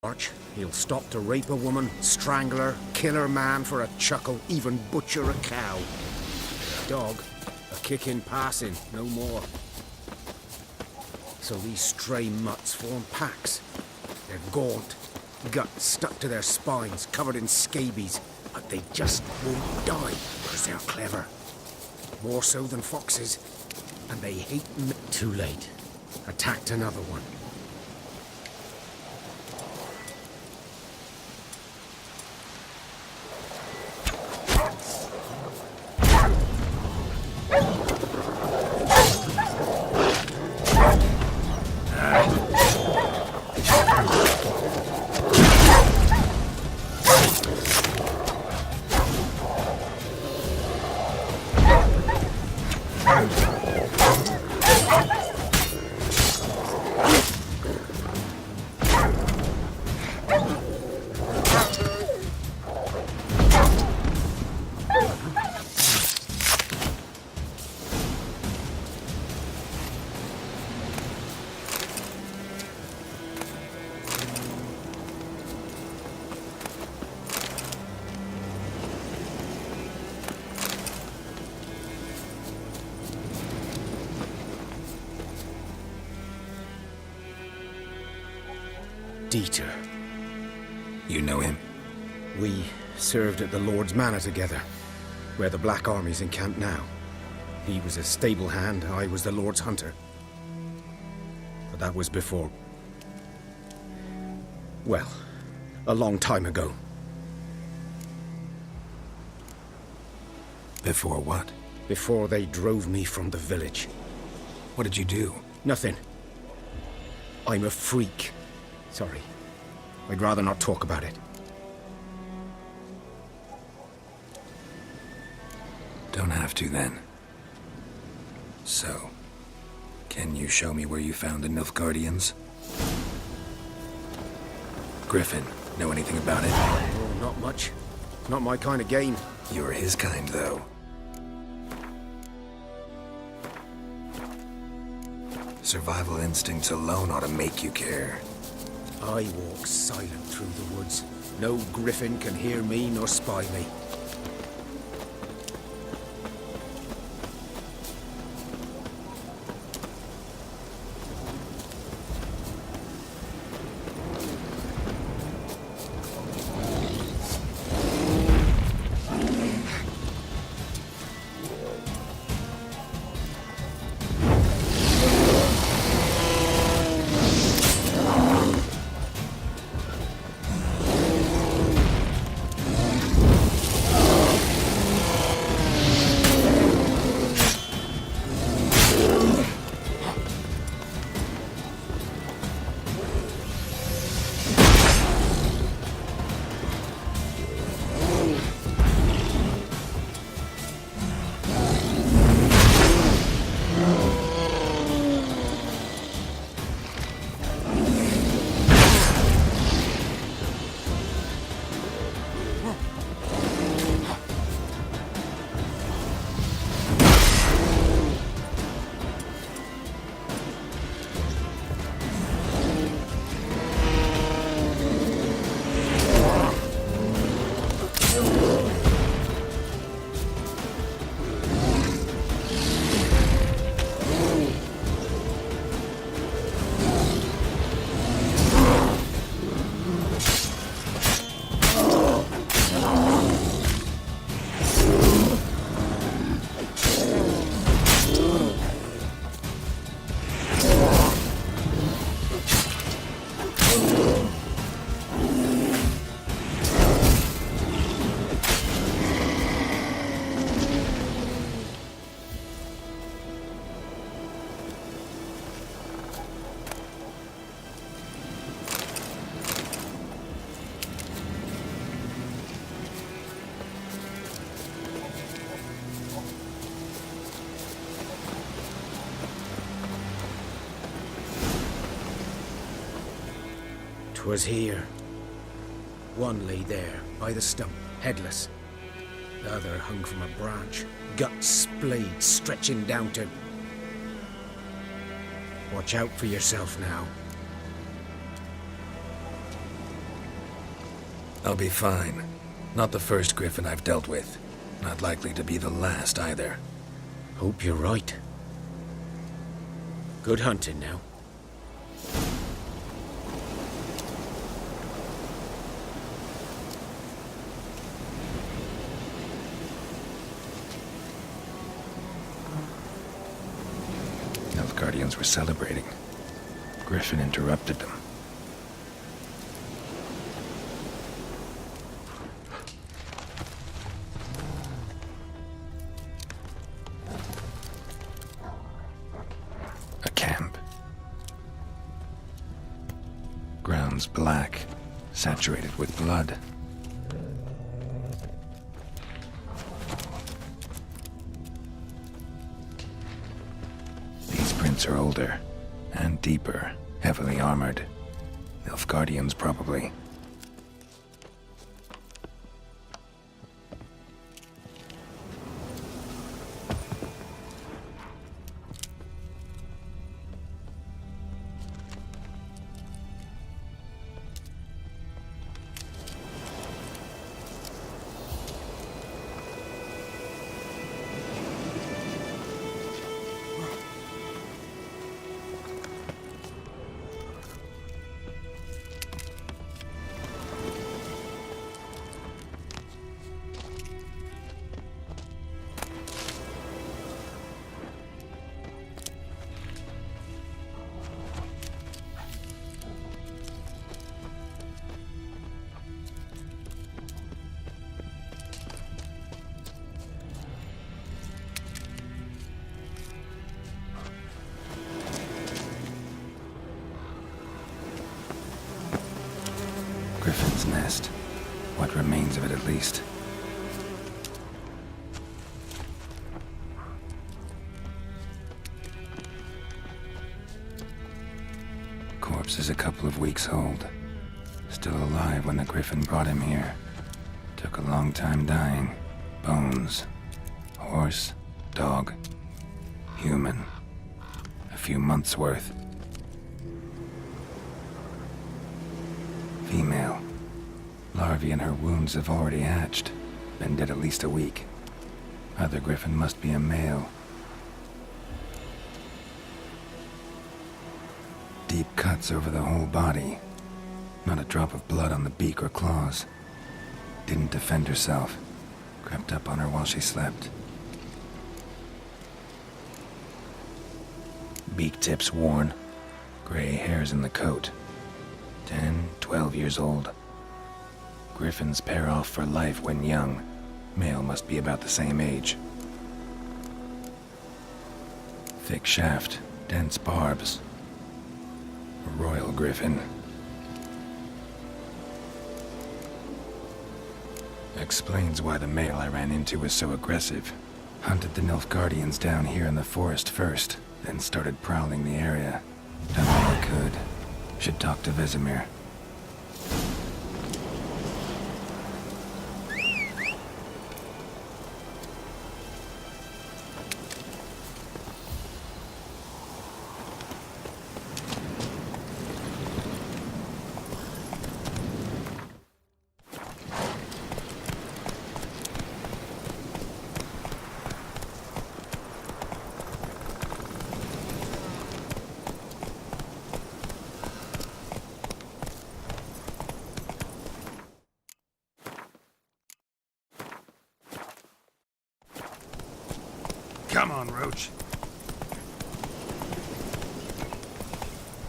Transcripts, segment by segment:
Arch, he'll stop to rape a woman, strangle her, kill her man for a chuckle, even butcher a cow. Dog, a kick in passing, no more. So these stray mutts form packs. They're gaunt, guts stuck to their spines, covered in scabies, but they just won't die, because they're clever. More so than foxes, and they hate me. Too late. Attacked another one. Dieter. You know him? We served at the Lord's Manor together, where the Black Army's encamped now. He was a stable hand, I was the Lord's hunter. But that was before... well, a long time ago. Before what? Before they drove me from the village. What did you do? Nothing. I'm a freak. Sorry. I'd rather not talk about it. Don't have to, then. So, can you show me where you found the Nilfgaardians? Griffin, know anything about it? Oh, not much. Not my kind of game. You're his kind, though. Survival instincts alone ought to make you care. I walk silent through the woods. No griffin can hear me nor spy me. Was here. One lay there, by the stump, headless. The other hung from a branch, guts splayed, stretching down to... Watch out for yourself now. I'll be fine. Not the first Griffin I've dealt with. Not likely to be the last either. Hope you're right. Good hunting now. Nilfgaardians were celebrating. Griffin interrupted them. A camp. Grounds black, saturated with blood. These prints are older and deeper, heavily armored. Nilfgaardians, probably. Griffin's nest. What remains of it, at least. Corpse is a couple of weeks old. Still alive when the Griffin brought him here. Took a long time dying. Bones. Horse. Dog. Human. A few months' worth. Female. Larvae in her wounds have already hatched. Been dead at least a week. Other Griffin must be a male. Deep cuts over the whole body. Not a drop of blood on the beak or claws. Didn't defend herself. Crept up on her while she slept. Beak tips worn. Gray hairs in the coat. 10, 12 years old. Griffins pair off for life when young. Male must be about the same age. Thick shaft, dense barbs. A royal griffin. Explains why the male I ran into was so aggressive. Hunted the Nilfgaardians down here in the forest first, then started prowling the area. Done all I could. Should talk to Vesemir. Come on, Roach.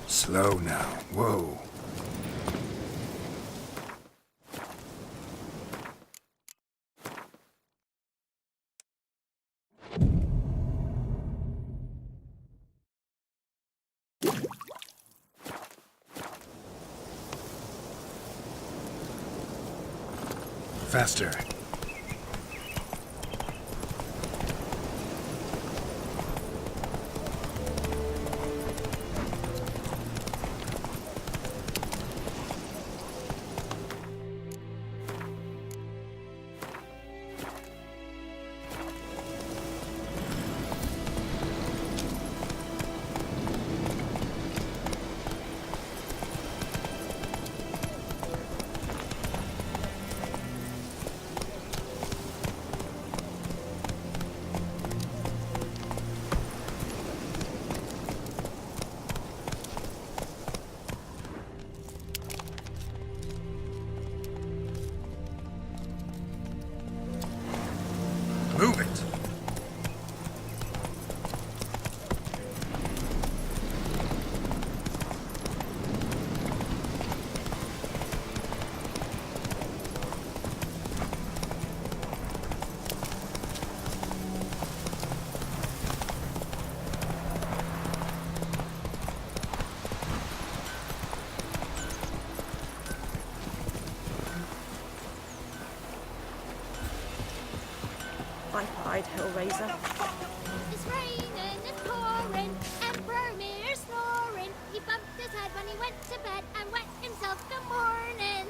Slow now. Whoa. Faster. Pipe-eyed Hellraiser. It's raining, it's pouring, and Vermeer's snoring. He bumped his head when he went to bed and wet himself the morning.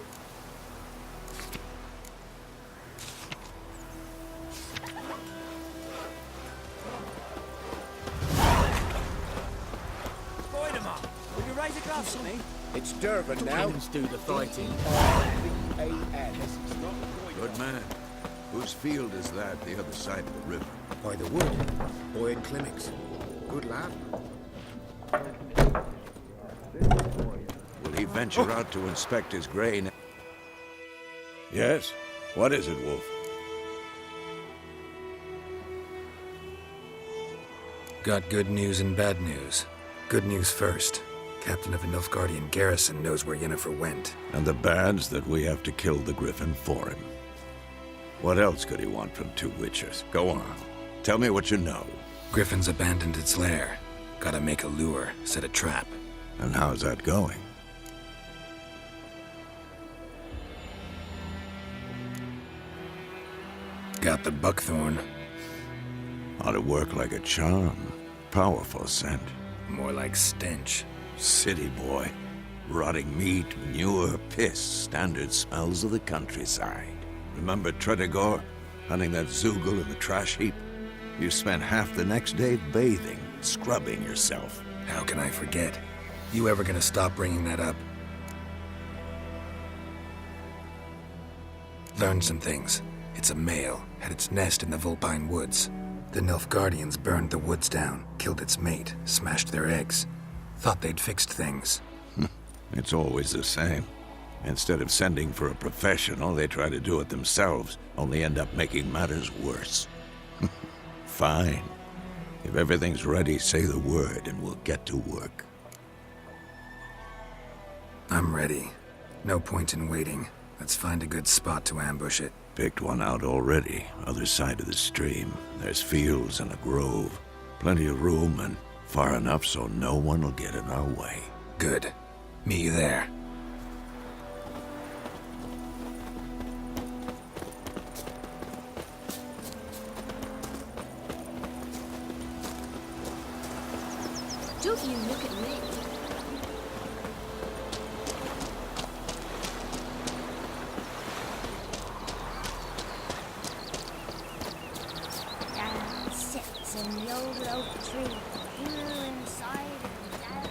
Will you raise a glass for me? It's Durban now. Do the fighting. R-V-A-N. Good man. Whose field is that, the other side of the river? By the wood. Boyd Climmix. Good lad. Will he venture out to inspect his grain? Yes? What is it, Wolf? Got good news and bad news. Good news first. Captain of a Nilfgaardian garrison knows where Yennefer went. And the bad's that we have to kill the Griffin for him. What else could he want from two witches? Go on. Tell me what you know. Griffin's abandoned its lair. Gotta make a lure, set a trap. And how's that going? Got the buckthorn. Ought to work like a charm. Powerful scent. More like stench. City boy. Rotting meat, manure, piss. Standard smells of the countryside. Remember Tretogor? Hunting that Zoogle in the trash heap? You spent half the next day bathing, scrubbing yourself. How can I forget? You ever gonna stop bringing that up? Learned some things. It's a male, had its nest in the Vulpine Woods. The Nilfgaardians burned the woods down, killed its mate, smashed their eggs. Thought they'd fixed things. It's always the same. Instead of sending for a professional, they try to do it themselves, only end up making matters worse. Fine. If everything's ready, say the word and we'll get to work. I'm ready. No point in waiting. Let's find a good spot to ambush it. Picked one out already, other side of the stream. There's fields and a grove. Plenty of room and far enough so no one will get in our way. Good. Meet you there. Don't you look at me. Down sits in the old oak tree, blue inside and down.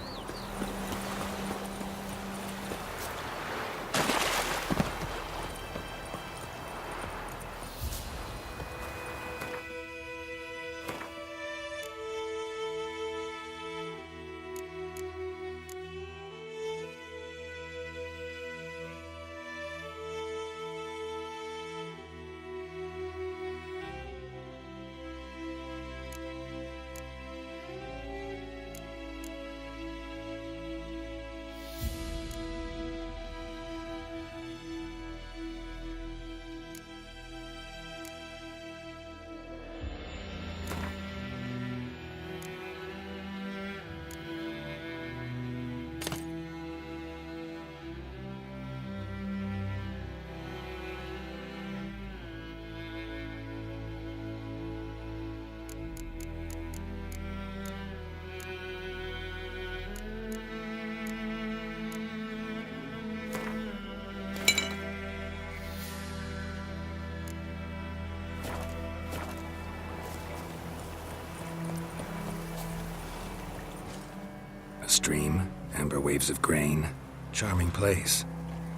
A stream, amber waves of grain. Charming place.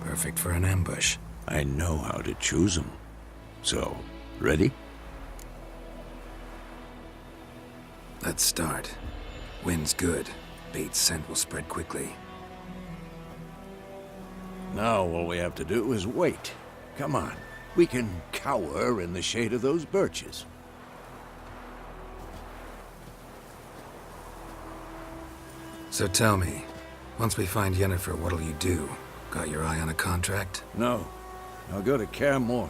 Perfect for an ambush. I know how to choose them. So, ready? Let's start. Wind's good. Bait's scent will spread quickly. Now all we have to do is wait. Come on. We can cower in the shade of those birches. So tell me, once we find Yennefer, what'll you do? Got your eye on a contract? No. I'll go to Kaer Morhen.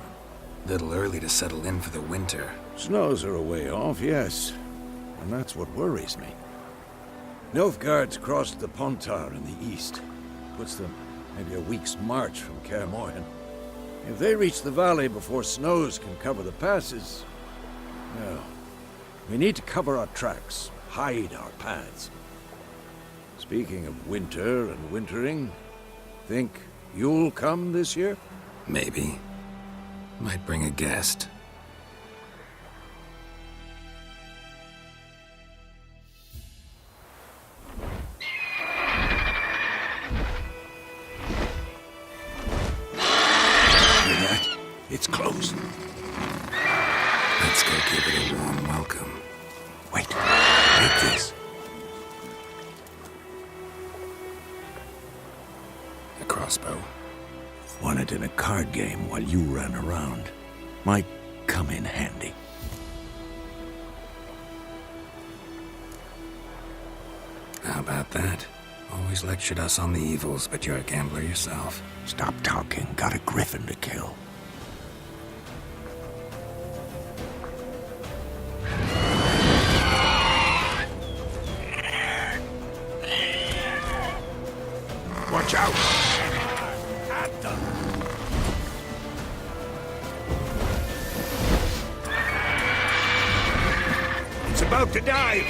Little early to settle in for the winter. Snows are a way off, yes. And that's what worries me. Nilfgaard's crossed the Pontar in the east. Puts them maybe a week's march from Kaer Morhen. If they reach the valley before snows can cover the passes, Well, we need to cover our tracks, hide our paths. Speaking of winter and wintering, think you'll come this year? Maybe. Might bring a guest. Hear that? It's close. Let's go give it a warm welcome. Wait, take this. A crossbow. Won it in a card game while you ran around. Might come in handy. How about that? Always lectured us on the evils, but you're a gambler yourself. Stop talking. Got a griffin to kill. Watch out! At them! It's about to dive!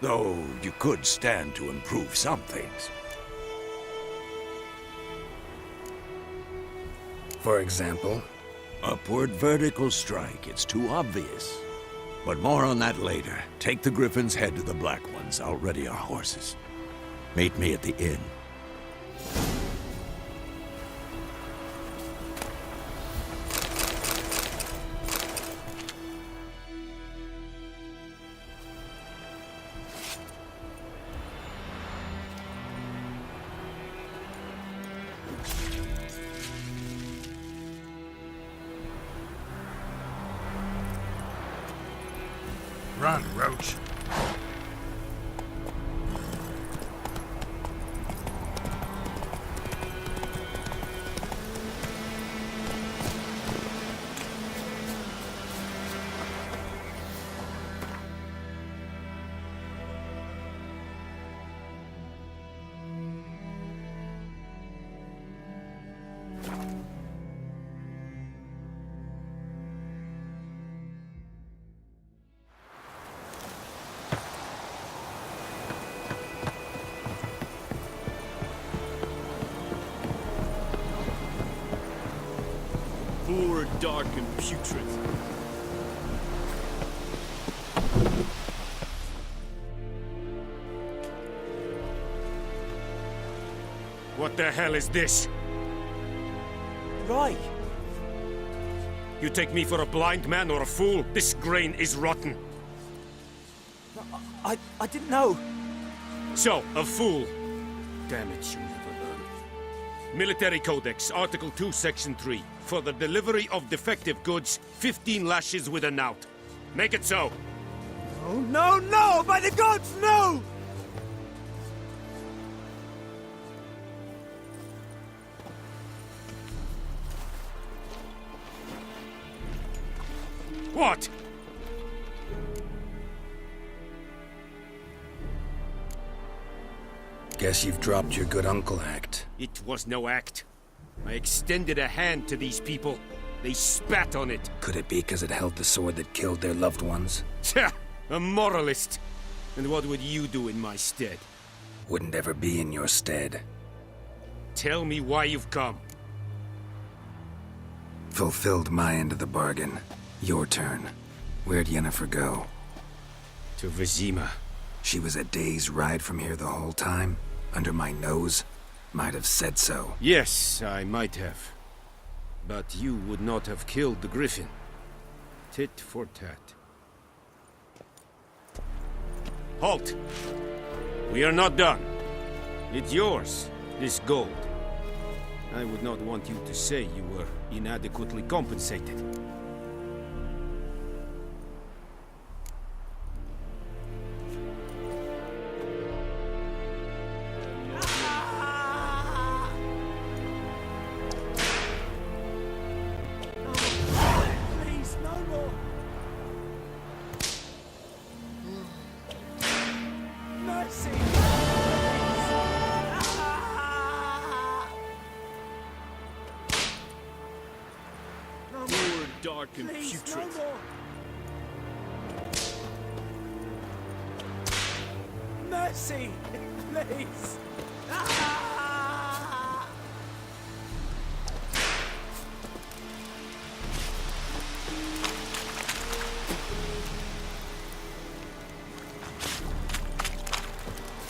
Though you could stand to improve some things. For example? Upward vertical strike, it's too obvious. But more on that later. Take the Griffin's head to the Black Ones. I'll ready our horses. Meet me at the inn. Run, Roach. Poor, dark, and putrid. What the hell is this? Right. You take me for a blind man or a fool? This grain is rotten. I didn't know. So, a fool. Damn it, you never learn. Military Codex, Article 2, Section 3. For the delivery of defective goods, 15 lashes with a knout. Make it so. Oh, no, no! By the gods, no! What? Guess you've dropped your good uncle act. It was no act. I extended a hand to these people. They spat on it. Could it be because it held the sword that killed their loved ones? Tja, a moralist. And what would you do in my stead? Wouldn't ever be in your stead. Tell me why you've come. Fulfilled my end of the bargain. Your turn. Where'd Yennefer go? To Vizima. She was a day's ride from here the whole time? Under my nose? Might have said so. Yes, I might have. But you would not have killed the Griffin. Tit for tat. Halt! We are not done. It's yours, this gold. I would not want you to say you were inadequately compensated. Please, no more! Mercy! Poor, dark, and Please, no putrid. more! Mercy! Please!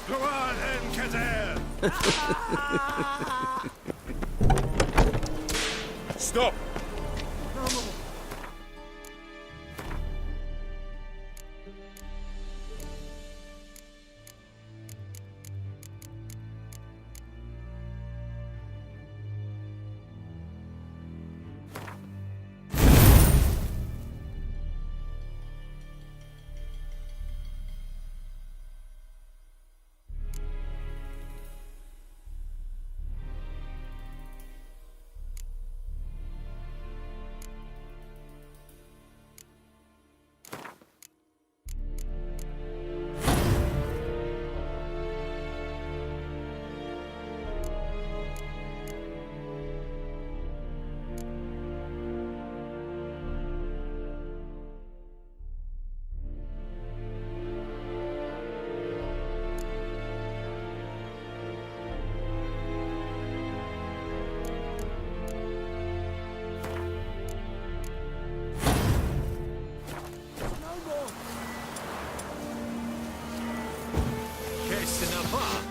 Go on then, Kazan! Stop! That's enough, huh?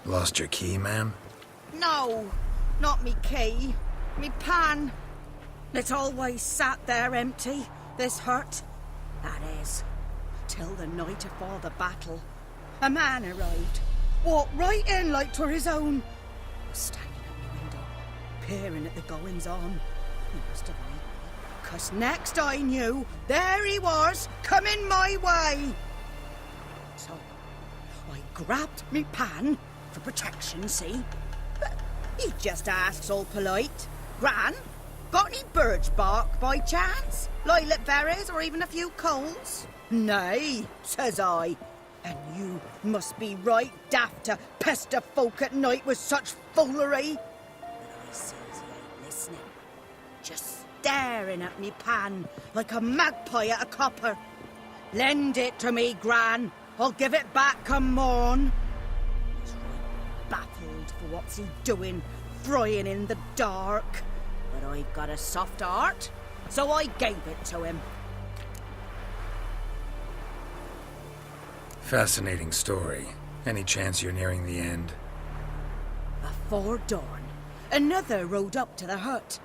Lost your key, ma'am? No, not me key. Me pan. It always sat there empty, this hut. That is, till the night afore the battle. A man arrived, walked right in like 'twere his own. Was standing at my window, peering at the goings-on. He must have eyed me, 'cause next I knew, there he was, coming my way. So, I grabbed me pan, for protection, see? But he just asks all polite, Gran, got any birch bark by chance? Lilac berries or even a few coals? Nay, says I. And you must be right daft to pester folk at night with such foolery. But I sees he ain't listening. Just staring at me pan like a magpie at a copper. Lend it to me, Gran. I'll give it back come morn. He's right baffled for what's he doing, frying in the dark. But I've got a soft heart, so I gave it to him. Fascinating story. Any chance you're nearing the end? Before dawn, another rode up to the hut.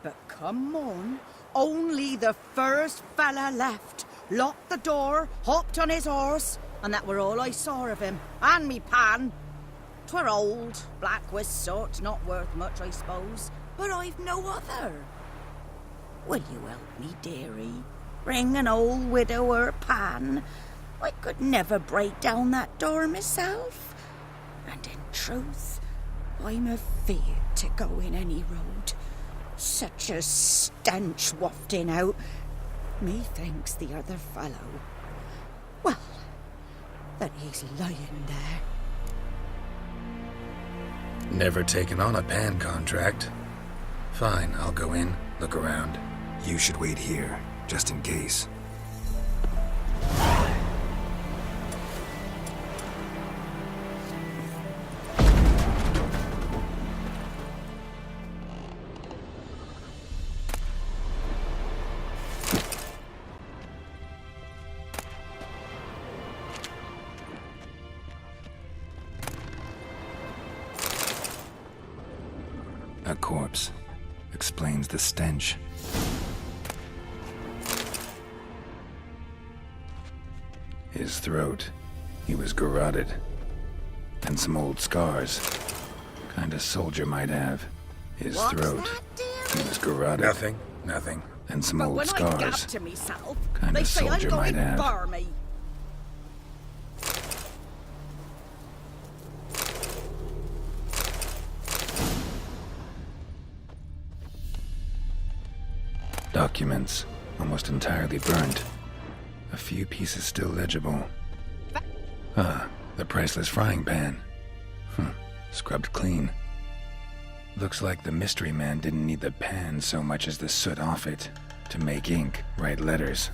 But come morn, only the first fella left. Locked the door, hopped on his horse, and that were all I saw of him. And me pan. 'Twere old, black with soot, not worth much, I suppose. But I've no other. Will you help me, dearie? Bring an old widower pan. I could never break down that door myself. And in truth, I'm afeard to go in any road. Such a stench wafting out. Methinks the other fellow, well, that he's lying there. Never taken on a pan contract. Fine, I'll go in, look around. You should wait here, just in case. A corpse. Explains the stench. His throat. He was garroted. And some old scars. Kind of soldier might have. His What's throat. that, He dearie? was garroted. Nothing. And some But old when I gab scars. to myself, Kind they of say I'm soldier going might have. barmy. Documents. Almost entirely burnt. A few pieces still legible. Ah, the priceless frying pan. Scrubbed clean. Looks like the mystery man didn't need the pan so much as the soot off it to make ink, write letters.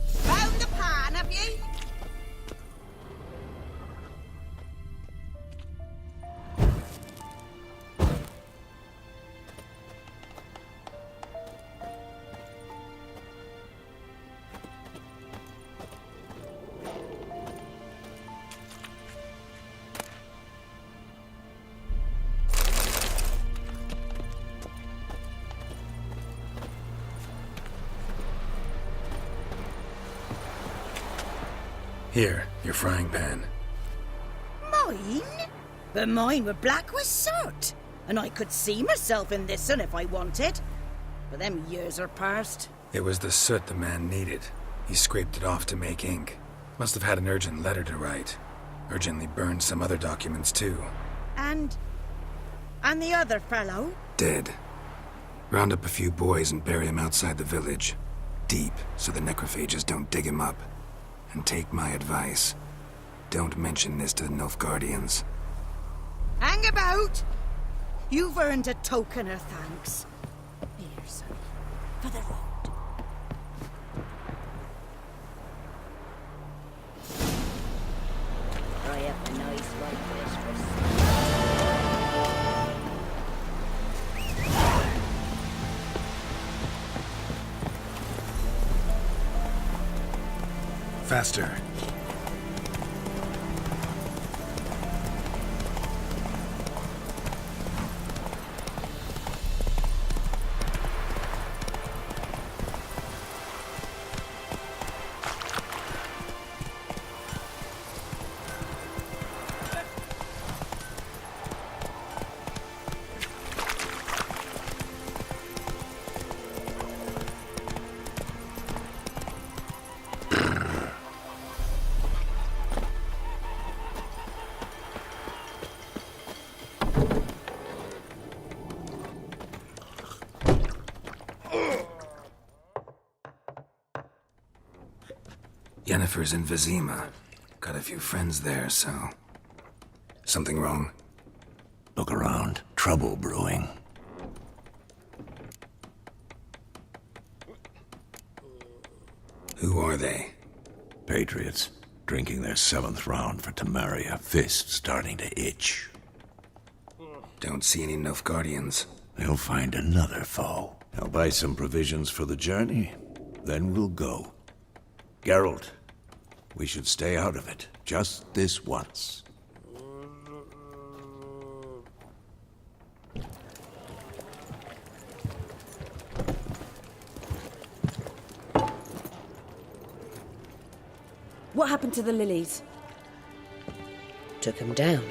Found the pan, have ye? Here, your frying pan. Mine? But mine were black with soot. And I could see myself in this one if I wanted. But them years are past. It was the soot the man needed. He scraped it off to make ink. Must have had an urgent letter to write. Urgently burned some other documents too. And the other fellow? Dead. Round up a few boys and bury him outside the village. Deep, so the necrophages don't dig him up. And take my advice. Don't mention this to the Nilfgaardians. Hang about! You've earned a token of thanks. Here, son, for the road. I have a nice one this for Faster. Yennefer's in Vizima. Got a few friends there, so... Something wrong? Look around. Trouble brewing. Who are they? Patriots. Drinking their 7th round for Temeria. Fist starting to itch. Don't see any Nilfgaardians. They'll find another foe. I'll buy some provisions for the journey. Then we'll go. Geralt, we should stay out of it. Just this once. What happened to the lilies? Took him down.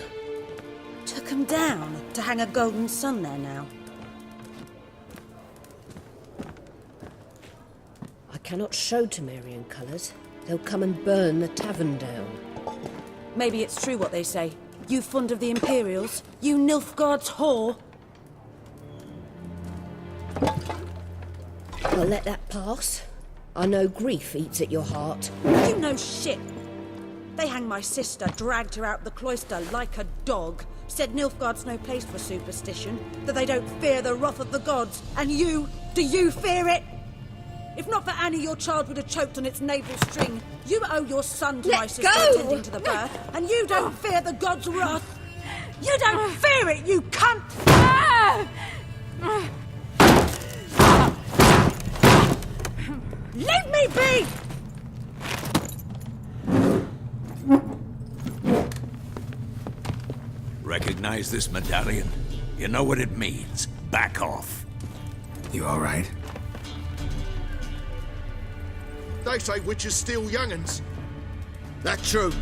Took them down to hang a golden sun there now. I cannot show Temerian colours. They'll come and burn the tavern down. Maybe it's true what they say. You fond of the Imperials? You Nilfgaard's whore? I'll let that pass. I know grief eats at your heart. You know shit! They hanged my sister, dragged her out the cloister like a dog, said Nilfgaard's no place for superstition, that they don't fear the wrath of the gods. And you, do you fear it? If not for Annie, your child would have choked on its navel string. You owe your son to my sister attending to the birth, and you don't fear the gods' wrath. You don't fear it, you cunt! Leave me be! Recognize this medallion? You know what it means. Back off. You all right? They say witches steal young'uns. That true.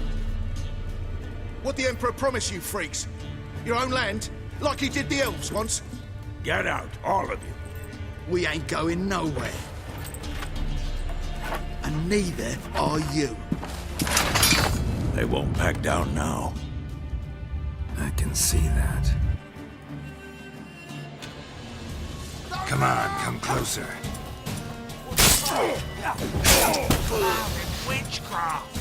What the Emperor promised you freaks? Your own land? Like he did the elves once? Get out, all of you. We ain't going nowhere. And neither are you. They won't back down now. I can see that. Come on, come closer. Witchcraft!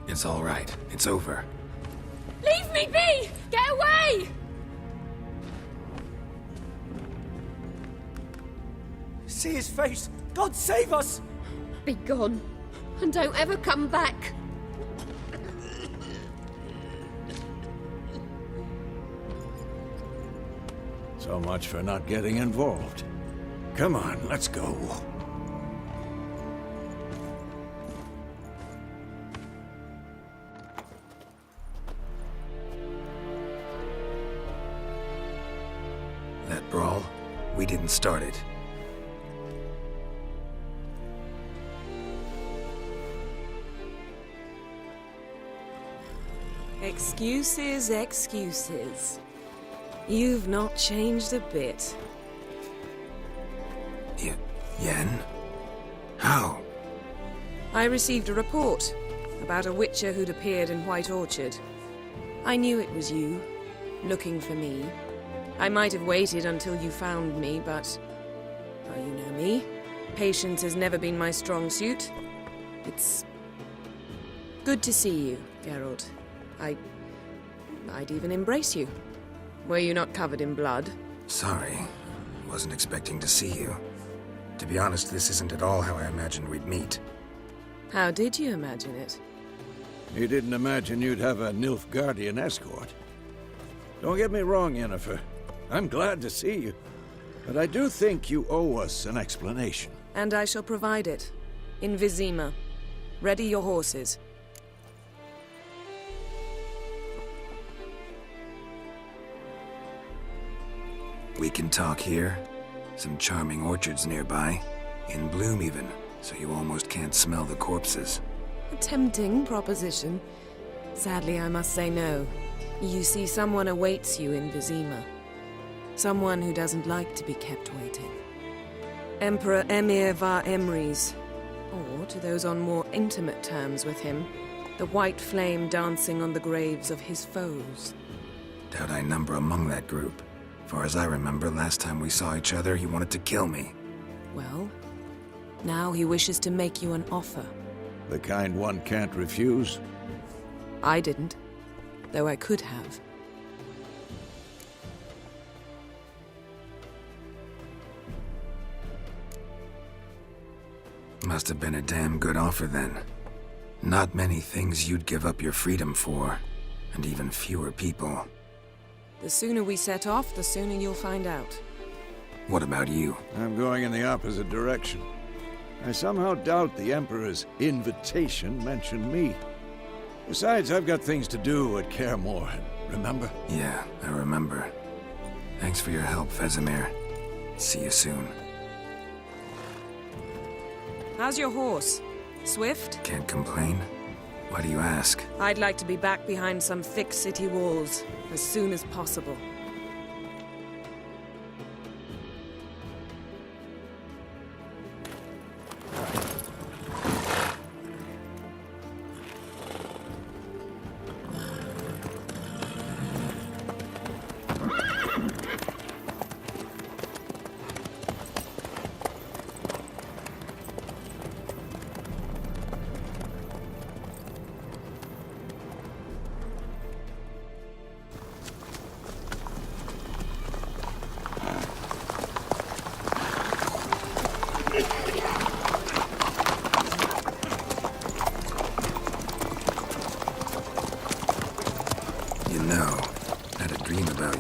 It's all right. It's over. Leave me be! Get away! See his face! God save us! Be gone, and don't ever come back. So much for not getting involved. Come on, let's go. That brawl, we didn't start it. Excuses, excuses. You've not changed a bit. Yen? How? I received a report about a witcher who'd appeared in White Orchard. I knew it was you, looking for me. I might have waited until you found me, but... well, you know me. Patience has never been my strong suit. It's... good to see you, Geralt. I'd even embrace you. Were you not covered in blood? Sorry. Wasn't expecting to see you. To be honest, this isn't at all how I imagined we'd meet. How did you imagine it? You didn't imagine you'd have a Nilfgaardian escort. Don't get me wrong, Yennefer. I'm glad to see you. But I do think you owe us an explanation. And I shall provide it. In Vizima. Ready your horses. We can talk here. Some charming orchards nearby. In bloom even, so you almost can't smell the corpses. A tempting proposition. Sadly, I must say no. You see, someone awaits you in Vizima. Someone who doesn't like to be kept waiting. Emperor Emir var Emreis. Or, to those on more intimate terms with him, the white flame dancing on the graves of his foes. Doubt I number among that group. Far as I remember, last time we saw each other, he wanted to kill me. Well, now he wishes to make you an offer. The kind one can't refuse. I didn't, though I could have. Must have been a damn good offer then. Not many things you'd give up your freedom for, and even fewer people. The sooner we set off, the sooner you'll find out. What about you? I'm going in the opposite direction. I somehow doubt the Emperor's invitation mentioned me. Besides, I've got things to do at Kaer Morhen, remember? Yeah, I remember. Thanks for your help, Vesemir. See you soon. How's your horse? Swift? Can't complain. Why do you ask? I'd like to be back behind some thick city walls as soon as possible.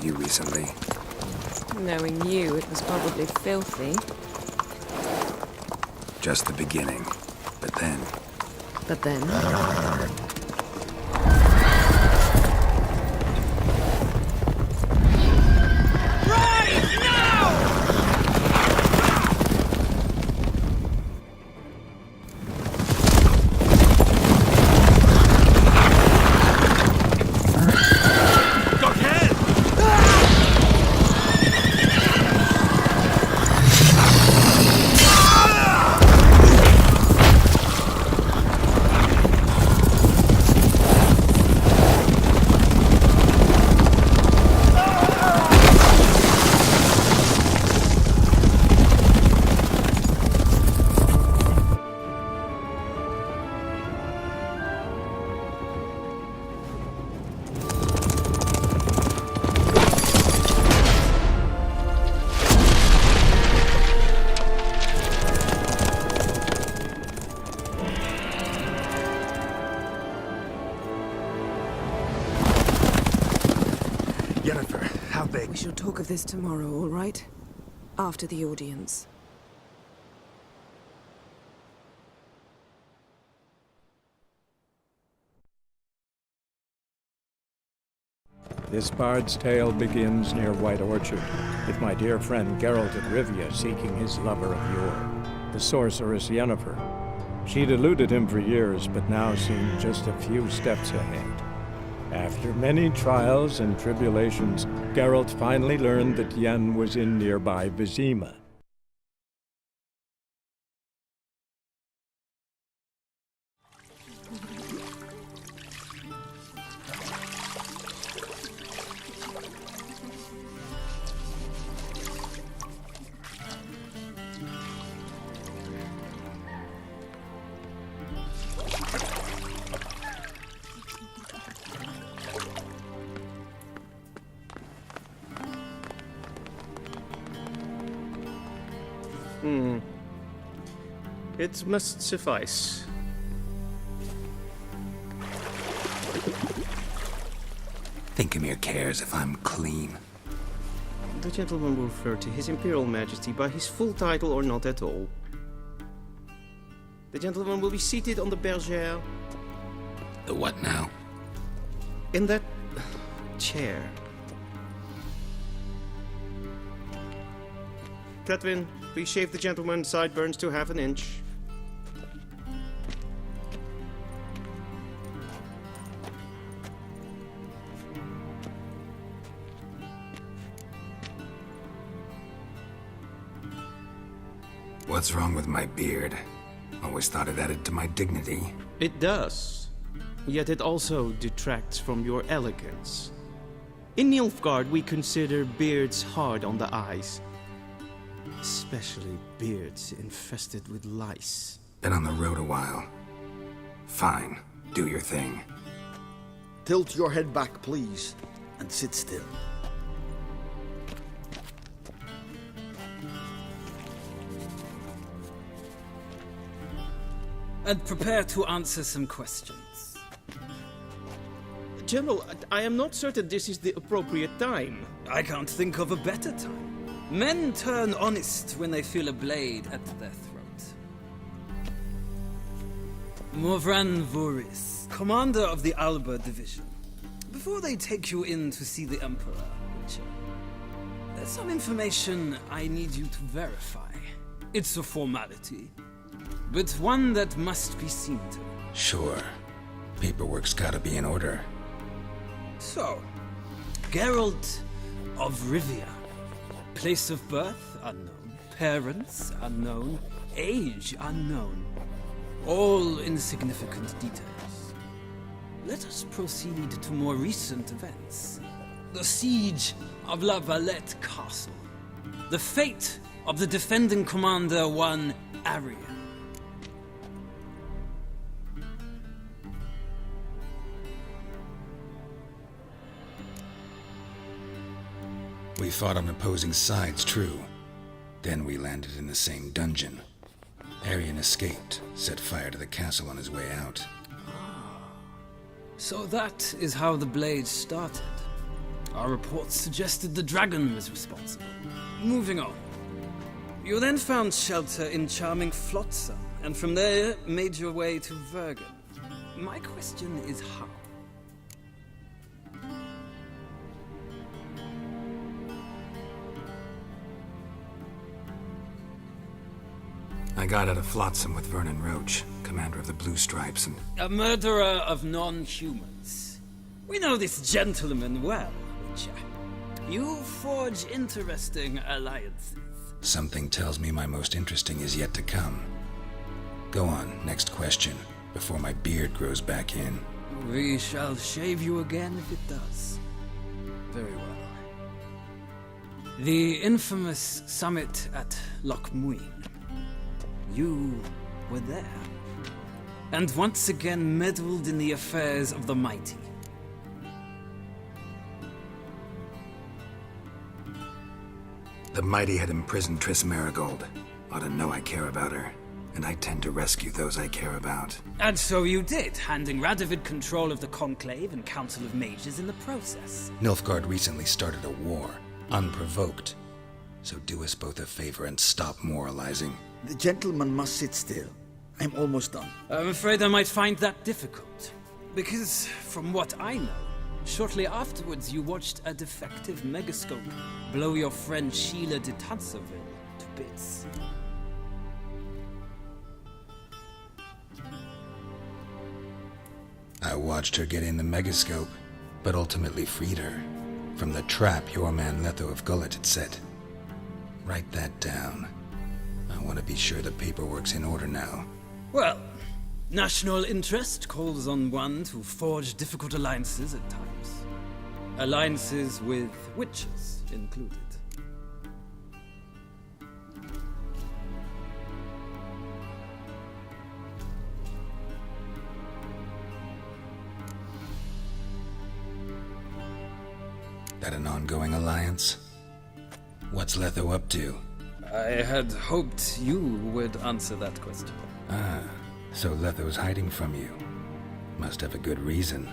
You recently. Knowing you, it was probably filthy. Just the beginning. But then... But then? Yennefer, how big? We shall talk of this tomorrow, all right? After the audience. This bard's tale begins near White Orchard, with my dear friend Geralt of Rivia seeking his lover of yore, the sorceress Yennefer. She'd eluded him for years, but now seemed just a few steps ahead. After many trials and tribulations, Geralt finally learned that Yen was in nearby Vizima. It must suffice. Thinkamir cares if I'm clean. The gentleman will refer to His Imperial Majesty by his full title or not at all. The gentleman will be seated on the bergère. The what now? In that chair. Cletwin, Please shave the gentleman's sideburns to half an inch. What's wrong with my beard? Always thought it added to my dignity. It does. Yet it also detracts from your elegance. In Nilfgaard, we consider beards hard on the eyes. Especially beards infested with lice. Been on the road a while. Fine, do your thing. Tilt your head back, please, and sit still. And prepare to answer some questions. General, I am not certain this is the appropriate time. I can't think of a better time. Men turn honest when they feel a blade at their throat. Morvran Voris, commander of the Alba Division. Before they take you in to see the Emperor, Witcher, there's some information I need you to verify. It's a formality, but one that must be seen to. Sure. Paperwork's gotta be in order. So, Geralt of Rivia. Place of birth unknown. Parents unknown. Age unknown. All insignificant details. Let us proceed to more recent events. The siege of La Valette Castle. The fate of the defending commander, one Arian. We fought on opposing sides, true. Then we landed in the same dungeon. Arian escaped, set fire to the castle on his way out. So that is how the blade started. Our reports suggested the dragon was responsible. Moving on. You then found shelter in charming Flotsam, and from there made your way to Vergen. My question is how? I got out of Flotsam with Vernon Roach, commander of the Blue Stripes, and... A murderer of non-humans. We know this gentleman well, Witcher. You forge interesting alliances. Something tells me my most interesting is yet to come. Go on, next question, before my beard grows back in. We shall shave you again if it does. Very well. The infamous summit at Loch Muin. You were there. And once again meddled in the affairs of the mighty. The mighty had imprisoned Triss Marigold. Ought to know I care about her. And I tend to rescue those I care about. And so you did, handing Radovid control of the Conclave and Council of Mages in the process. Nilfgaard recently started a war, unprovoked. So do us both a favor and stop moralizing. The gentleman must sit still. I'm almost done. I'm afraid I might find that difficult. Because, from what I know, shortly afterwards you watched a defective megascope blow your friend Sheila de Tanserville to bits. I watched her get in the megascope, but ultimately freed her from the trap your man Letho of Gullet had set. Write that down. I want to be sure the paperwork's in order now. Well, national interest calls on one to forge difficult alliances at times. Alliances with witches included. That an ongoing alliance? What's Letho up to? I had hoped you would answer that question. Ah, so Letho's hiding from you. Must have a good reason.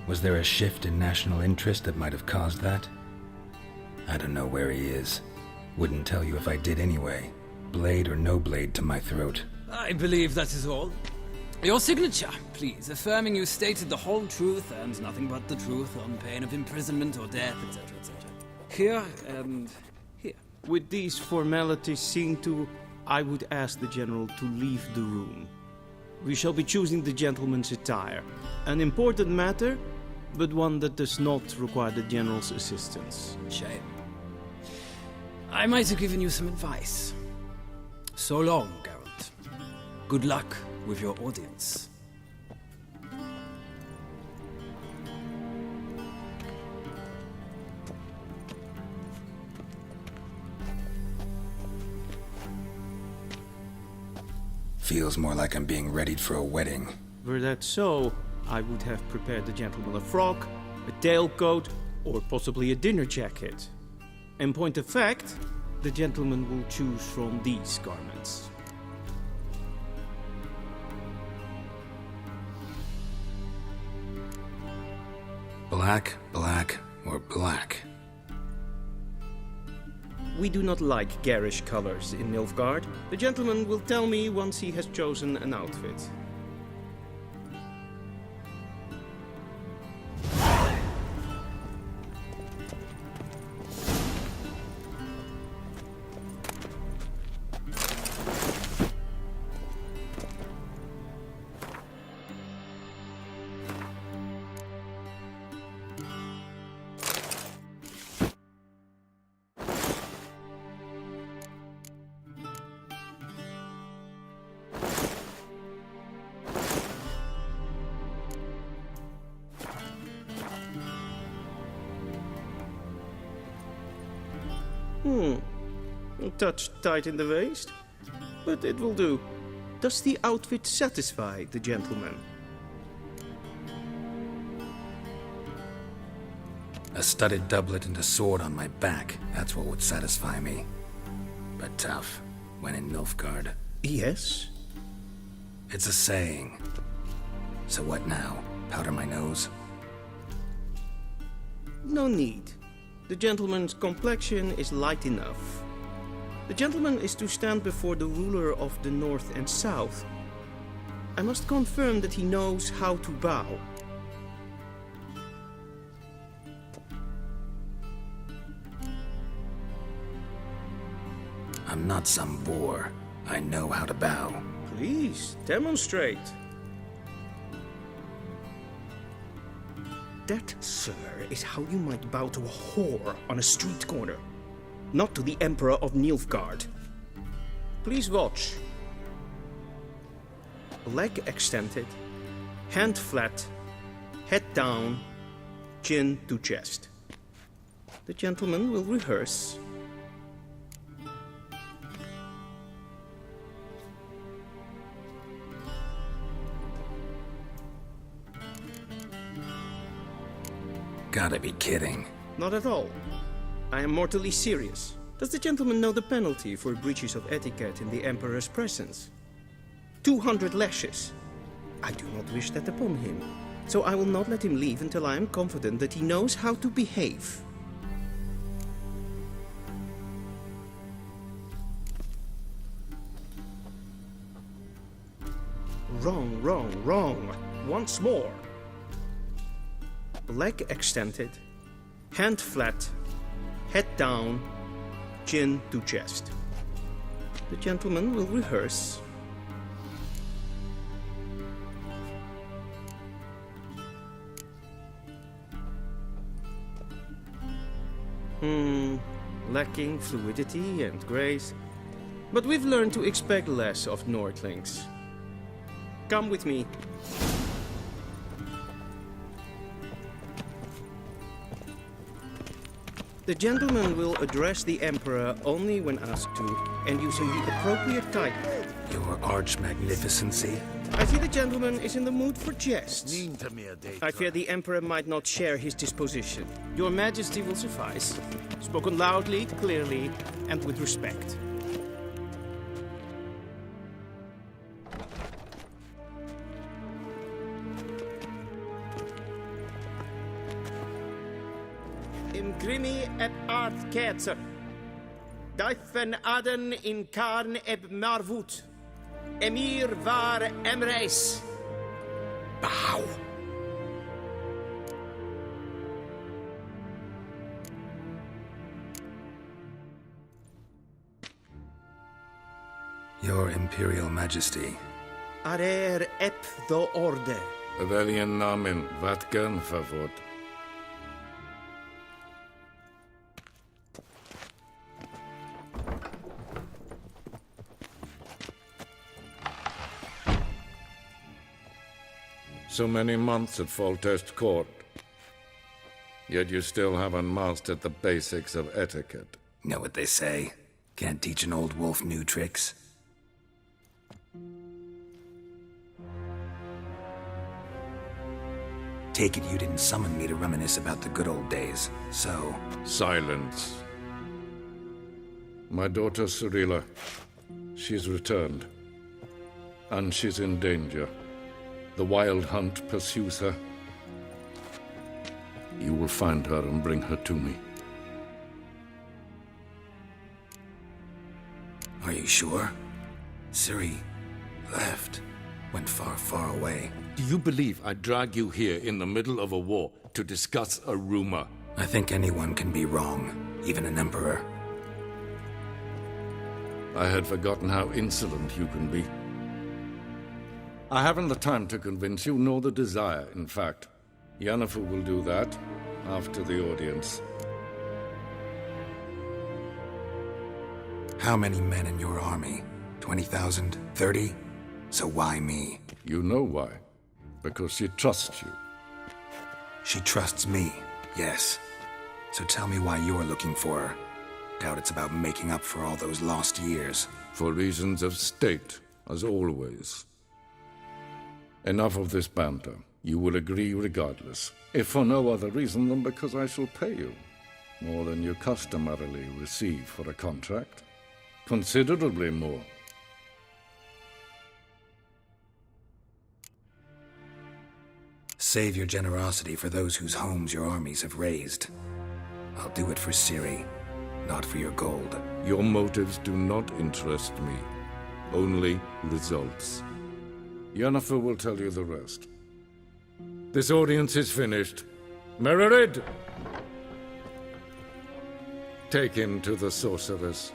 Was there a shift in national interest that might have caused that? I don't know where he is. Wouldn't tell you if I did anyway. Blade or no blade to my throat. I believe that is all. Your signature, please, affirming you stated the whole truth and nothing but the truth on pain of imprisonment or death, etc., etc. Here and here. With these formalities seen to, I would ask the General to leave the room. We shall be choosing the gentleman's attire. An important matter, but one that does not require the General's assistance. Shame. I might have given you some advice. So long, Geralt. Good luck with your audience. Feels more like I'm being readied for a wedding. Were that so, I would have prepared the gentleman a frock, a tailcoat, or possibly a dinner jacket. In point of fact, the gentleman will choose from these garments. Black, black, or black? We do not like garish colors in Nilfgaard. The gentleman will tell me once he has chosen an outfit. A touch tight in the waist, but it will do. Does the outfit satisfy the gentleman? A studded doublet and a sword on my back, that's what would satisfy me. But tough, when in Nilfgaard. Yes? It's a saying. So what now? Powder my nose? No need. The gentleman's complexion is light enough. The gentleman is to stand before the ruler of the North and South. I must confirm that he knows how to bow. I'm not some boor. I know how to bow. Please, demonstrate. That, sir, is how you might bow to a whore on a street corner. Not to the Emperor of Nilfgaard. Please watch. Leg extended, hand flat, head down, chin to chest. The gentleman will rehearse. Gotta be kidding. Not at all. I am mortally serious. Does the gentleman know the penalty for breaches of etiquette in the Emperor's presence? 200 lashes. I do not wish that upon him, so I will not let him leave until I am confident that he knows how to behave. Wrong, wrong, wrong. Once more. Leg extended, hand flat, head down, chin to chest. The gentleman will rehearse. Lacking fluidity and grace. But we've learned to expect less of Nordlings. Come with me. The gentleman will address the Emperor only when asked to, and using the appropriate title. Your Arch-Magnificency? I see the gentleman is in the mood for jests. I fear the Emperor might not share his disposition. Your Majesty will suffice. Spoken loudly, clearly, and with respect. Imgrimi et art ketzer. Daifen aden in karn eb marvut. Emir var emreis. Bow. Your Imperial Majesty. Arer ep the orde. Väljen namen, vatkan favot. So many months at Foltest Court. Yet you still haven't mastered the basics of etiquette. Know what they say? Can't teach an old wolf new tricks. Take it you didn't summon me to reminisce about the good old days, so... Silence. My daughter Cirilla, she's returned. And she's in danger. The Wild Hunt pursues her. You will find her and bring her to me. Are you sure? Ciri left. Went far, far away. Do you believe I drag you here in the middle of a war to discuss a rumor? I think anyone can be wrong, even an emperor. I had forgotten how insolent you can be. I haven't the time to convince you, nor the desire, in fact. Yennefer will do that after the audience. How many men in your army? 20,000? 30? So why me? You know why. Because she trusts you. She trusts me, yes. So tell me why you're looking for her. Doubt it's about making up for all those lost years. For reasons of state, as always. Enough of this banter. You will agree regardless, if for no other reason than because I shall pay you more than you customarily receive for a contract. Considerably more. Save your generosity for those whose homes your armies have razed. I'll do it for Ciri, not for your gold. Your motives do not interest me. Only results. Yennefer will tell you the rest. This audience is finished. Mererid! Take him to the sorceress.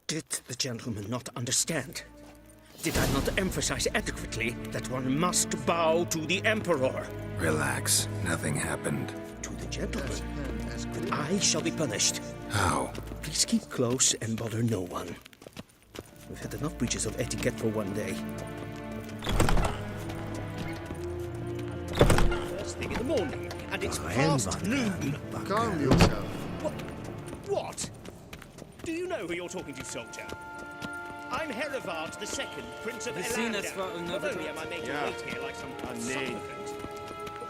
Did the gentleman not understand? Did I not emphasize adequately that one must bow to the Emperor? Relax. Nothing happened. To the gentleman. And I shall be punished. How? Please keep close and bother no one. We've had enough breaches of etiquette for one day. First thing in the morning, and it's past noon. Calm yourself. What? Do you know who you're talking to, soldier? I'm Herivard II, Prince of Elandar. Not only am I making wait here like some supplicant.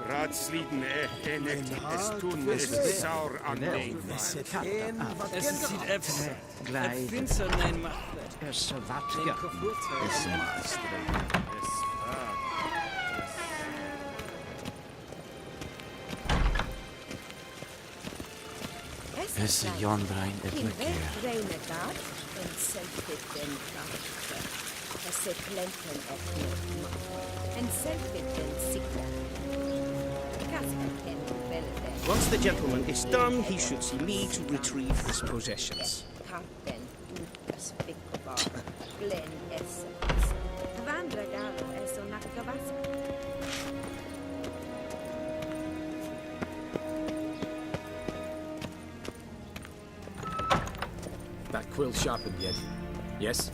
Raadsliden enet estun is saur aan neem. Es sieht efter. Finster nein macht. Es watga. Es master. Es Jonbrain et Mekeer. En selfit den krachte. Es se plenten et en selfit den sikta. Kasper ken velde. Once the gentleman is done, he should see me to retrieve his possessions. Kampen ukas pikkobar. Glen essens. Vandra galo es on nakavaska. That quill sharpened yet? Yes?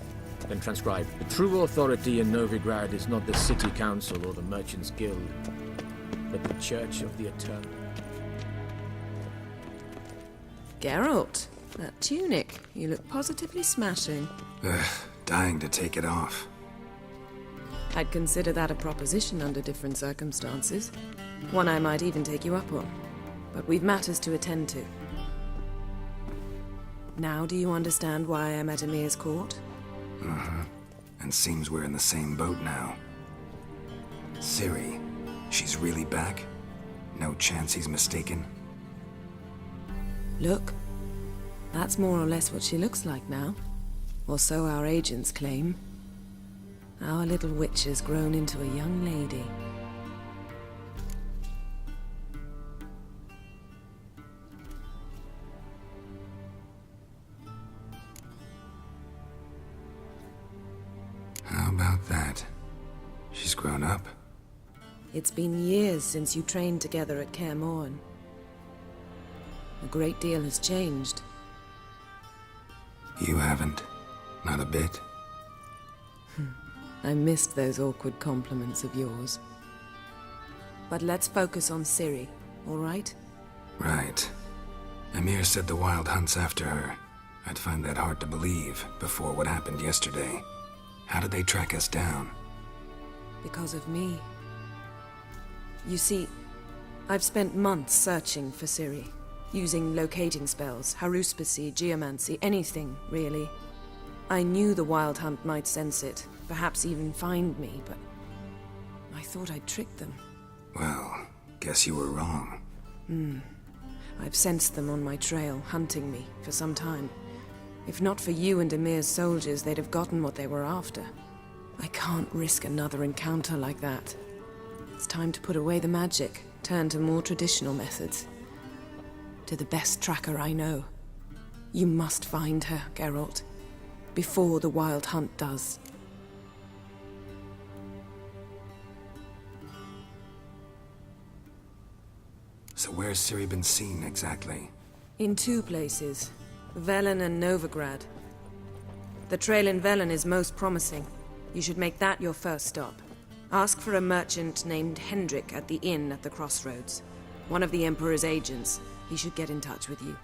Then transcribe. The true authority in Novigrad is not the City Council or the Merchants Guild, but the Church of the Eternal. Geralt, that tunic. You look positively smashing. Dying to take it off. I'd consider that a proposition under different circumstances. One I might even take you up on. But we've matters to attend to. Now do you understand why I'm at Emir's court? Uh-huh. And seems we're in the same boat now. Ciri, she's really back? No chance he's mistaken? Look, that's more or less what she looks like now. Or so our agents claim. Our little witch has grown into a young lady. How about that? She's grown up. It's been years since you trained together at Kaer Morhen. A great deal has changed. You haven't. Not a bit. I missed those awkward compliments of yours. But let's focus on Ciri, all right? Right. Emir said the Wild Hunt's after her. I'd find that hard to believe before what happened yesterday. How did they track us down? Because of me. You see, I've spent months searching for Ciri, using locating spells, haruspicy, geomancy, anything, really. I knew the Wild Hunt might sense it, perhaps even find me, but I thought I'd tricked them. Well, guess you were wrong. I've sensed them on my trail, hunting me, for some time. If not for you and Emir's soldiers, they'd have gotten what they were after. I can't risk another encounter like that. It's time to put away the magic, turn to more traditional methods. To the best tracker I know. You must find her, Geralt. Before the Wild Hunt does. So where's Ciri been seen, exactly? In two places. Velen and Novigrad. The trail in Velen is most promising. You should make that your first stop. Ask for a merchant named Hendrik at the inn at the crossroads. One of the Emperor's agents. He should get in touch with you.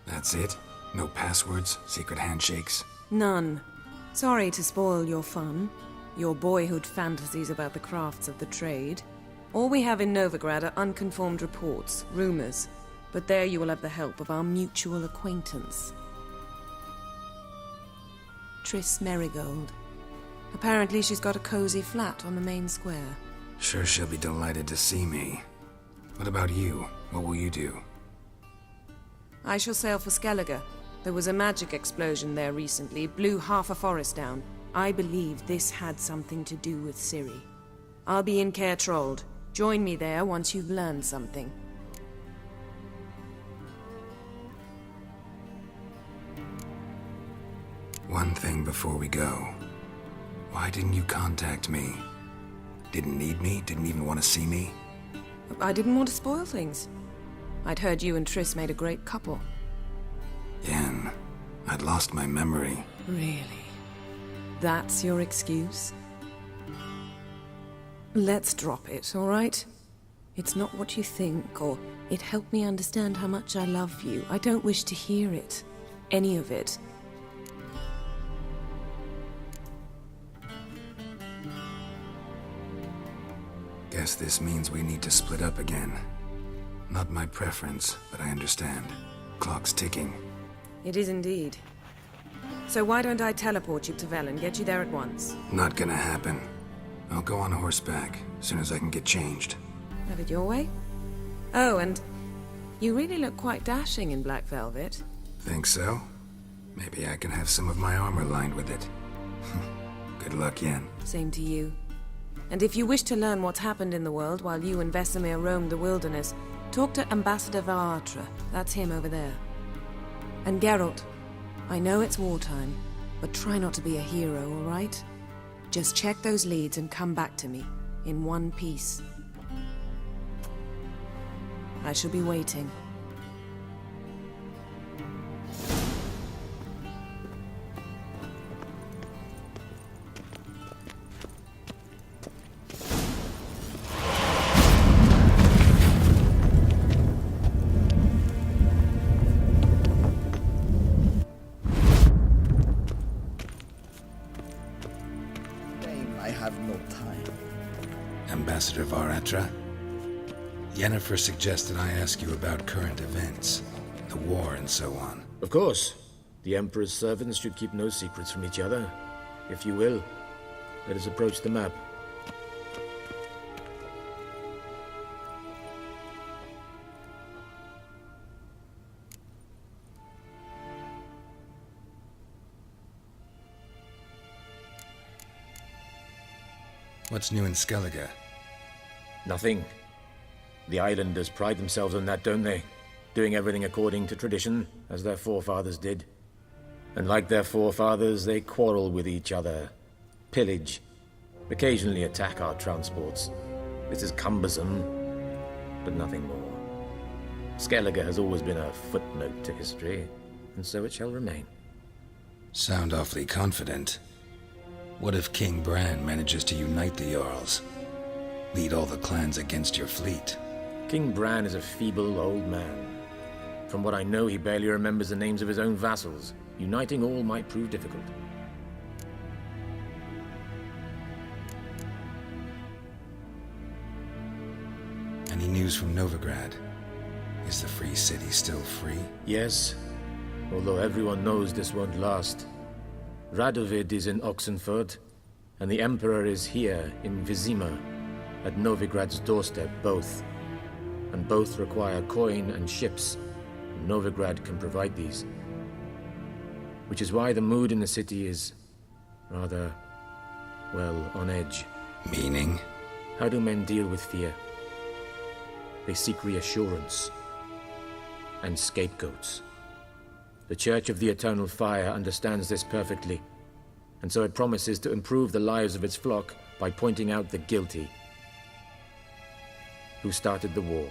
That's it? No passwords? Secret handshakes? None. Sorry to spoil your fun. Your boyhood fantasies about the crafts of the trade. All we have in Novigrad are unconfirmed reports, rumors. But there you will have the help of our mutual acquaintance. Triss Merigold. Apparently she's got a cozy flat on the main square. Sure she'll be delighted to see me. What about you? What will you do? I shall sail for Skellige. There was a magic explosion there recently, blew half a forest down. I believe this had something to do with Ciri. I'll be in Caer Trolde. Join me there once you've learned something. One thing before we go. Why didn't you contact me? Didn't need me? Didn't even want to see me? I didn't want to spoil things. I'd heard you and Triss made a great couple. Yen, I'd lost my memory. Really? That's your excuse? Let's drop it, all right? It's not what you think, or it helped me understand how much I love you. I don't wish to hear it. Any of it. Guess this means we need to split up again. Not my preference, but I understand. Clock's ticking. It is indeed. So why don't I teleport you to Velen, get you there at once? Not gonna happen. I'll go on horseback, as soon as I can get changed. Have it your way? Oh, and you really look quite dashing in black velvet. Think so? Maybe I can have some of my armor lined with it. Good luck, Yen. Same to you. And if you wish to learn what's happened in the world while you and Vesemir roamed the wilderness, talk to Ambassador Varatra. That's him over there. And Geralt, I know it's wartime, but try not to be a hero, all right? Just check those leads and come back to me, in one piece. I shall be waiting. I have no time. Ambassador Varatra? Yennefer suggested I ask you about current events, the war and so on. Of course. The Emperor's servants should keep no secrets from each other. If you will, let us approach the map. What's new in Skellige? Nothing. The islanders pride themselves on that, don't they? Doing everything according to tradition, as their forefathers did. And like their forefathers, they quarrel with each other, pillage, occasionally attack our transports. This is cumbersome, but nothing more. Skellige has always been a footnote to history, and so it shall remain. Sound awfully confident. What if King Bran manages to unite the Jarls? Lead all the clans against your fleet? King Bran is a feeble old man. From what I know, he barely remembers the names of his own vassals. Uniting all might prove difficult. Any news from Novigrad? Is the Free City still free? Yes, although everyone knows this won't last. Radovid is in Oxenford, and the Emperor is here in Vizima, at Novigrad's doorstep, both. And both require coin and ships. Novigrad can provide these. Which is why the mood in the city is rather, well, on edge. Meaning? How do men deal with fear? They seek reassurance and scapegoats. The Church of the Eternal Fire understands this perfectly, and so it promises to improve the lives of its flock by pointing out the guilty. Who started the war?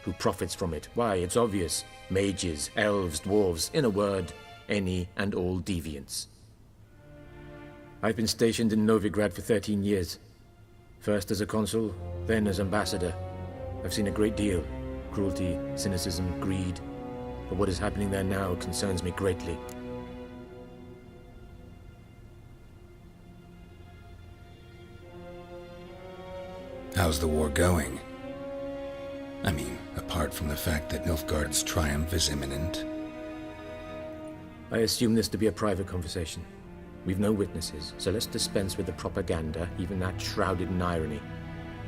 Who profits from it? Why, it's obvious. Mages, elves, dwarves, in a word, any and all deviants. I've been stationed in Novigrad for 13 years. First as a consul, then as ambassador. I've seen a great deal. Cruelty, cynicism, greed. But what is happening there now concerns me greatly. How's the war going? I mean, apart from the fact that Nilfgaard's triumph is imminent. I assume this to be a private conversation. We've no witnesses, so let's dispense with the propaganda, even that shrouded in irony.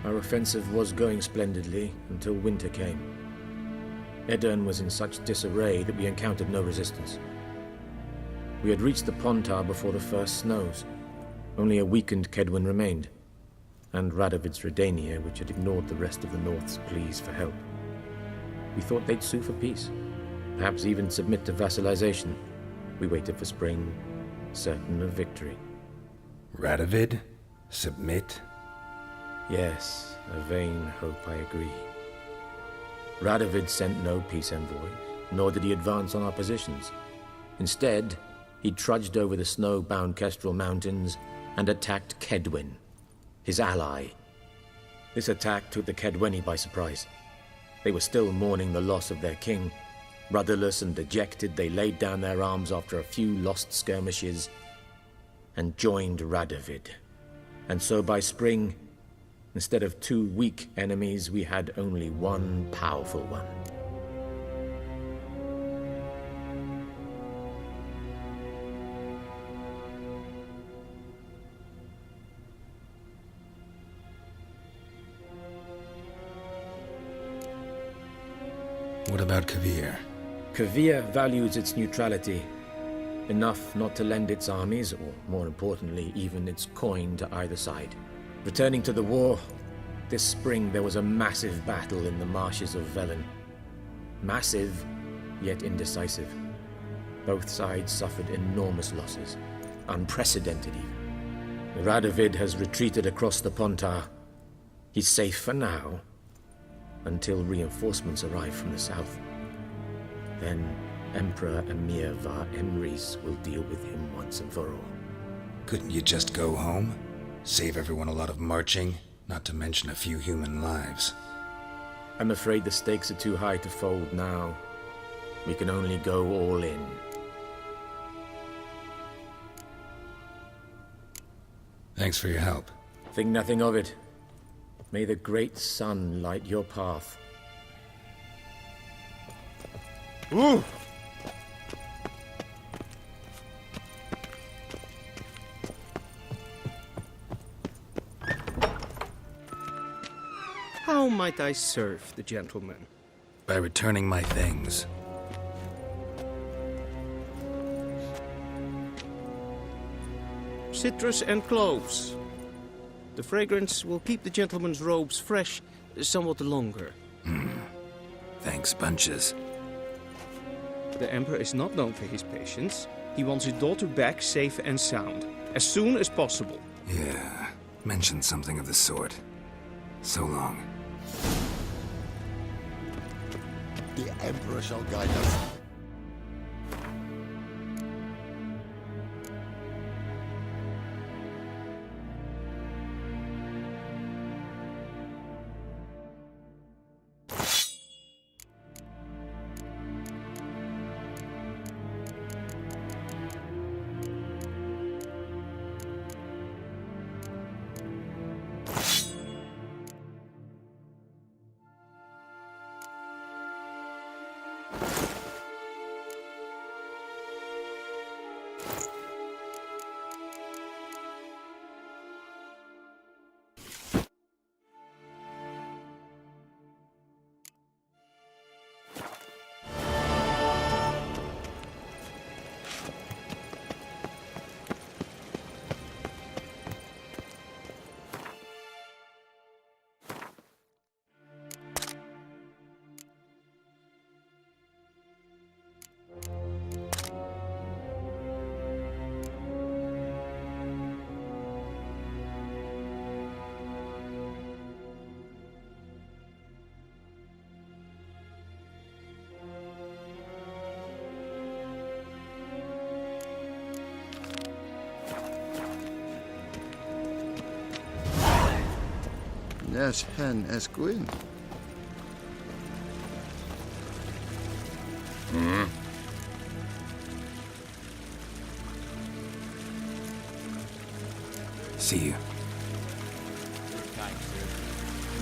Our offensive was going splendidly until winter came. Edirn was in such disarray that we encountered no resistance. We had reached the Pontar before the first snows. Only a weakened Kedwin remained, and Radovid's Redania, which had ignored the rest of the North's pleas for help. We thought they'd sue for peace, perhaps even submit to vassalization. We waited for spring, certain of victory. Radovid? Submit? Yes, a vain hope, I agree. Radovid sent no peace envoys, nor did he advance on our positions. Instead, he trudged over the snow-bound Kestrel Mountains and attacked Kedwin, his ally. This attack took the Kedweni by surprise. They were still mourning the loss of their king. Rudderless and dejected, they laid down their arms after a few lost skirmishes and joined Radovid. And so by spring, instead of 2 weak enemies, we had only one powerful one. What about Kavir? Kavir values its neutrality, enough not to lend its armies, or more importantly, even its coin to either side. Returning to the war, this spring there was a massive battle in the marshes of Velen. Massive, yet indecisive. Both sides suffered enormous losses, unprecedented even. Radovid has retreated across the Pontar. He's safe for now, until reinforcements arrive from the south. Then Emperor Emir var Emrys will deal with him once and for all. Couldn't you just go home? Save everyone a lot of marching, not to mention a few human lives. I'm afraid the stakes are too high to fold now. We can only go all in. Thanks for your help. Think nothing of it. May the great sun light your path. Ooh! How might I serve the gentleman? By returning my things. Citrus and cloves. The fragrance will keep the gentleman's robes fresh somewhat longer. Thanks, bunches. The Emperor is not known for his patience. He wants his daughter back safe and sound, as soon as possible. Yeah, mentioned something of the sort. So long. The Emperor shall guide us. Yes, hen as Gwyn. See you.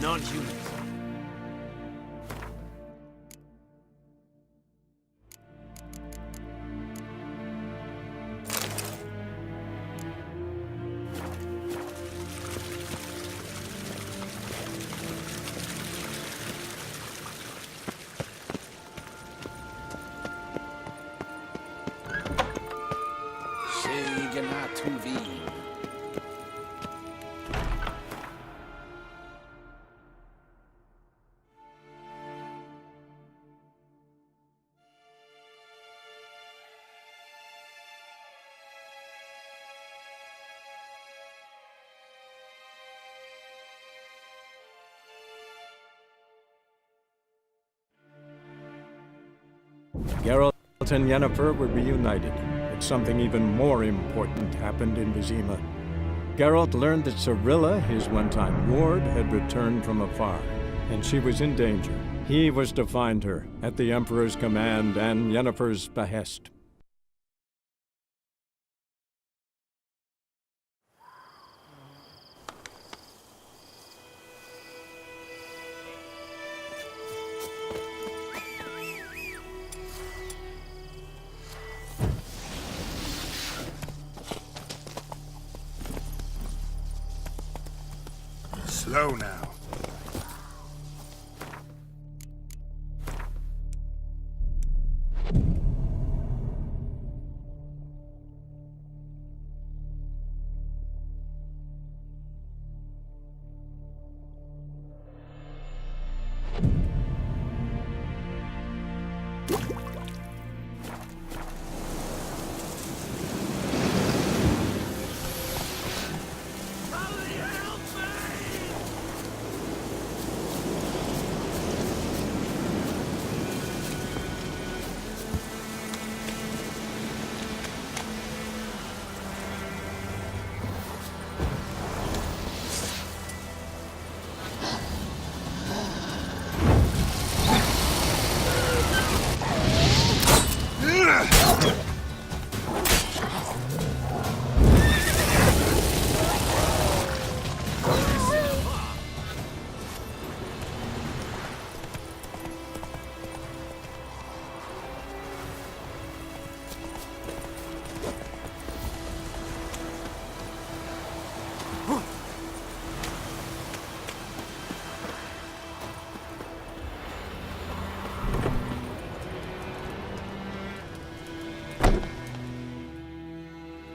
Non-human. Geralt and Yennefer were reunited, but something even more important happened in Vizima. Geralt learned that Cirilla, his one-time ward, had returned from afar, and she was in danger. He was to find her, at the Emperor's command and Yennefer's behest. Slow now.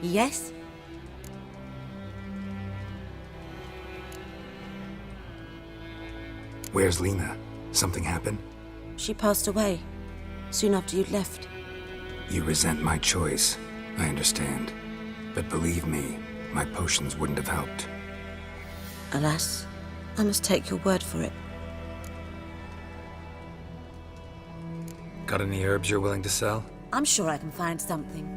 Yes? Where's Lena? Something happened? She passed away soon after you'd left. You resent my choice. I understand. But believe me, my potions wouldn't have helped. Alas, I must take your word for it. Got any herbs you're willing to sell? I'm sure I can find something.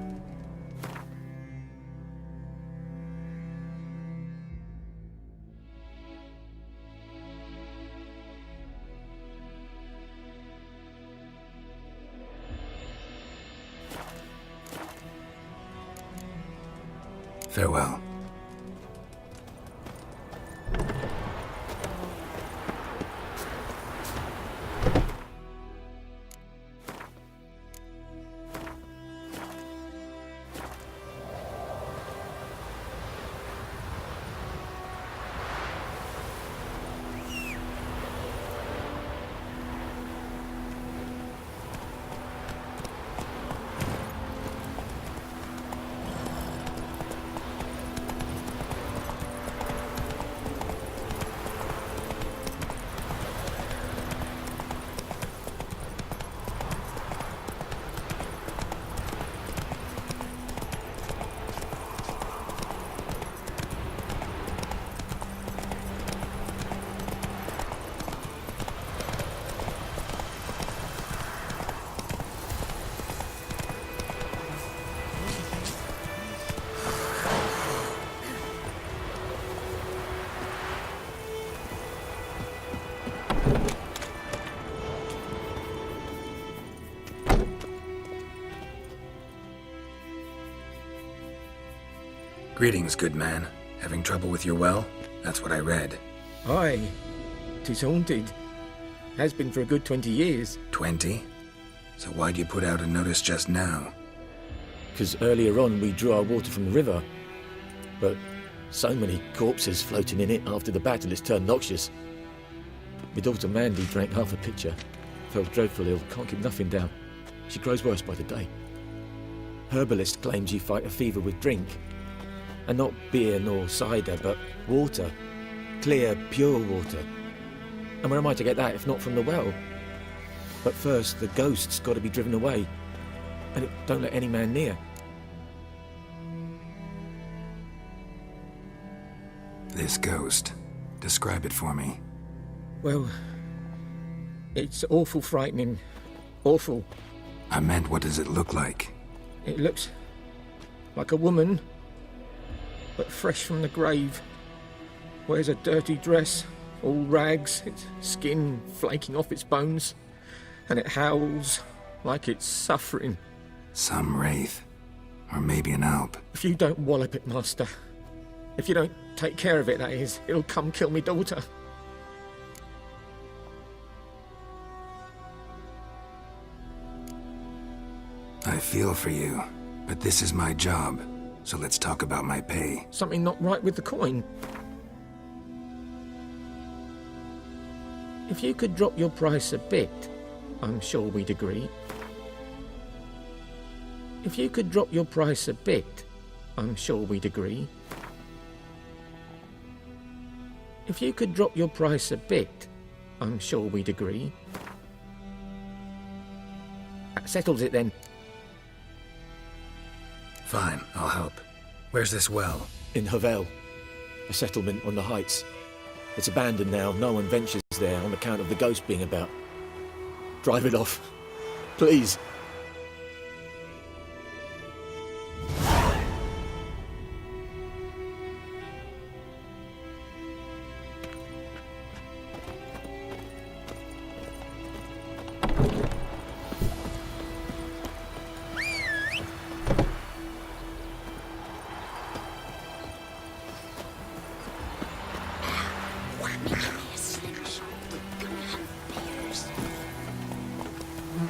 Farewell. Greetings, good man. Having trouble with your well? That's what I read. Aye. 'Tis haunted. Has been for a good 20 years. 20? So why'd you put out a notice just now? 'Cause earlier on we drew our water from the river. But so many corpses floating in it after the battle it's turned noxious. My daughter Mandy drank half a pitcher. Felt dreadful ill, can't keep nothing down. She grows worse by the day. Herbalist claims you fight a fever with drink. And not beer nor cider, but water. Clear, pure water. And where am I to get that if not from the well? But first, the ghost's got to be driven away. And it don't let any man near. This ghost. Describe it for me. Well, it's awful frightening. Awful. I meant, what does it look like? It looks like a woman, but fresh from the grave. Wears a dirty dress, all rags, its skin flaking off its bones, and it howls like it's suffering. Some wraith. Or maybe an alp. If you don't wallop it, Master, if you don't take care of it, that is, it'll come kill me daughter. I feel for you, but this is my job, so let's talk about my pay. Something not right with the coin. If you could drop your price a bit, I'm sure we'd agree. If you could drop your price a bit, I'm sure we'd agree. If you could drop your price a bit, I'm sure we'd agree. That settles it then. Fine, I'll help. Where's this well? In Havel, a settlement on the heights. It's abandoned now, no one ventures there on account of the ghost being about. Drive it off, please.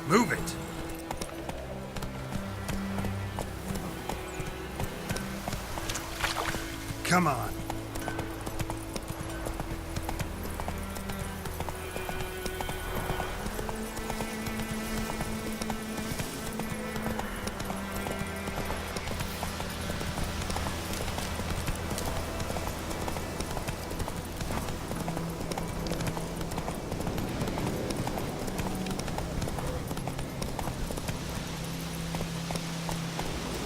Move it! Come on.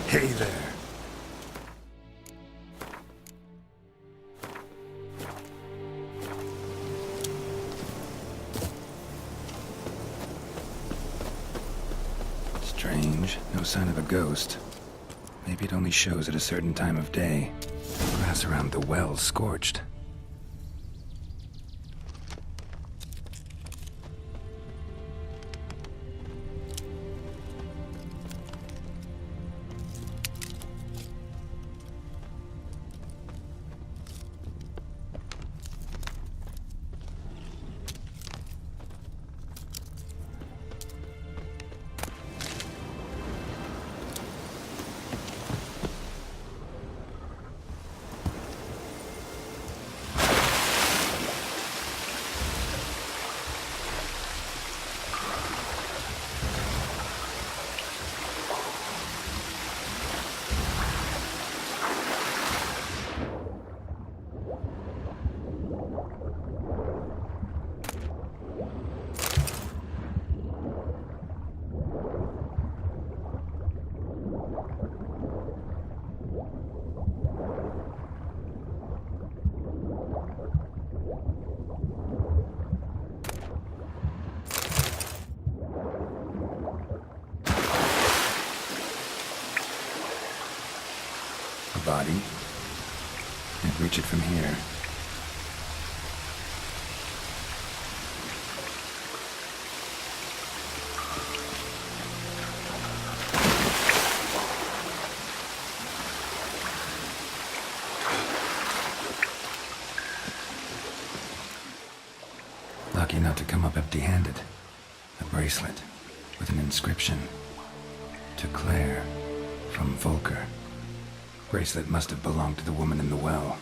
Hey there. Strange. No sign of a ghost. Maybe it only shows at a certain time of day. Grass around the well's scorched. Body. Can't reach it from here. Lucky not to come up empty-handed. A bracelet with an inscription. To Claire, from Volker. Bracelet must have belonged to the woman in the well.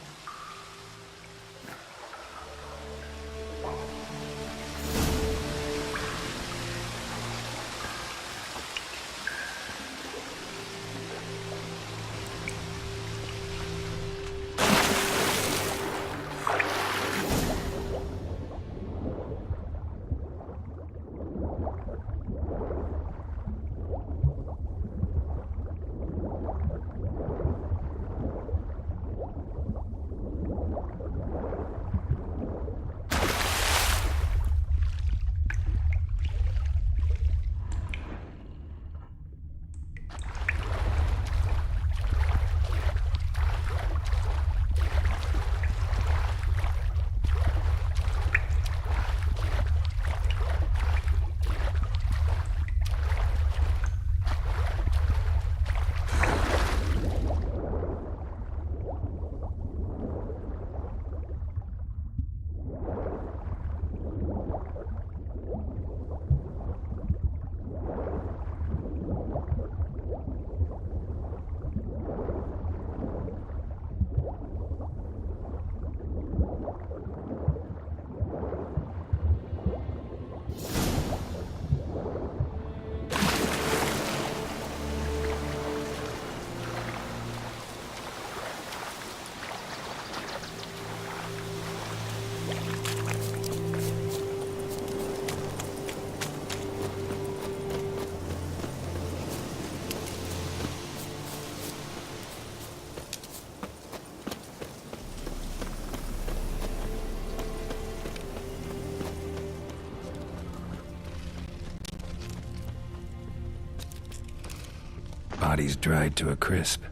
Body's dried to a crisp.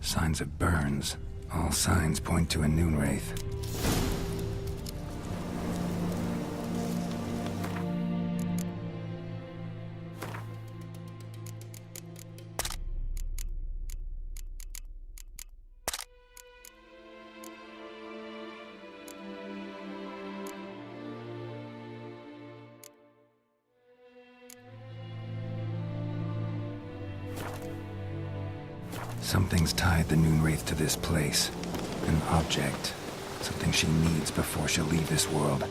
Signs of burns. All signs point to a Noonwraith. Something's tied the Noonwraith to this place. An object. Something she needs before she'll leave this world.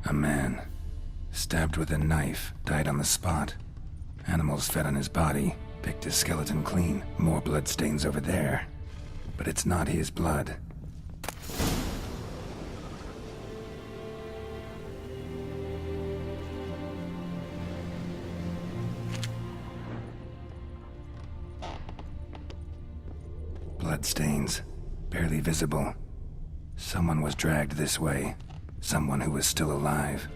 A man, stabbed with a knife, died on the spot. Animals fed on his body, picked his skeleton clean. More bloodstains over there. But it's not his blood. Bloodstains, barely visible. Someone was dragged this way. Someone who was still alive.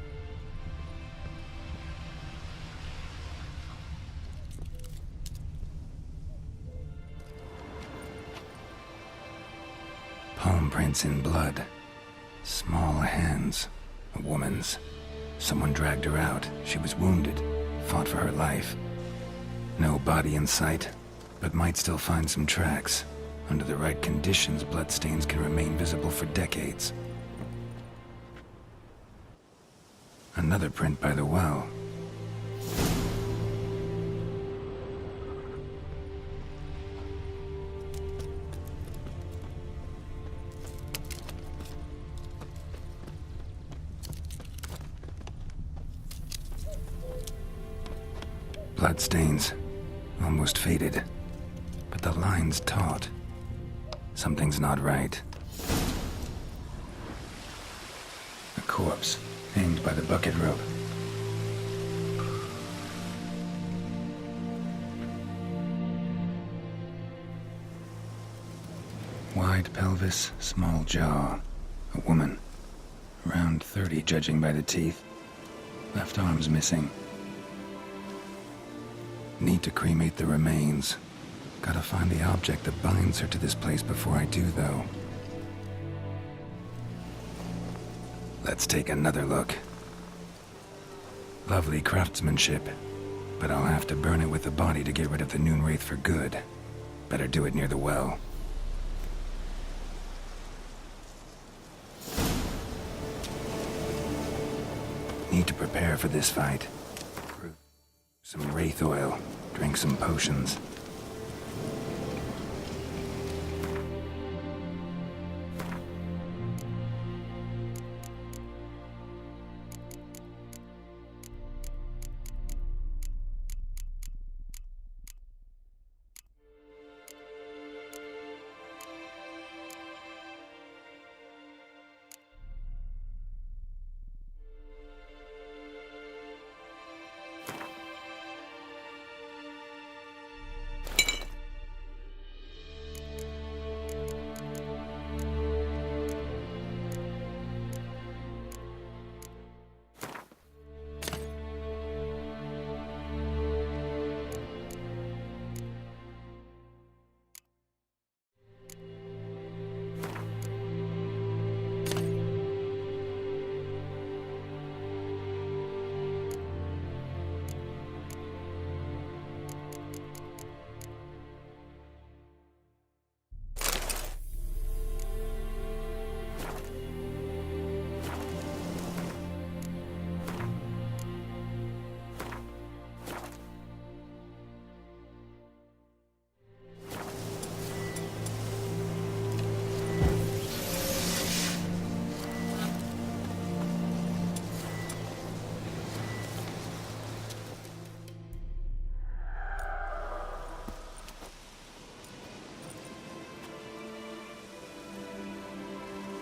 Palm prints in blood. Small hands. A woman's. Someone dragged her out. She was wounded. Fought for her life. No body in sight, but might still find some tracks. Under the right conditions, bloodstains can remain visible for decades. Another print by the well. Bloodstains, almost faded, but the line's taut. Something's not right. A corpse, hanged by the bucket rope. Wide pelvis, small jaw. A woman. Around 30, judging by the teeth. Left arm's missing. Need to cremate the remains. Gotta find the object that binds her to this place before I do, though. Let's take another look. Lovely craftsmanship, but I'll have to burn it with the body to get rid of the Noonwraith for good. Better do it near the well. Need to prepare for this fight. Some wraith oil, drink some potions.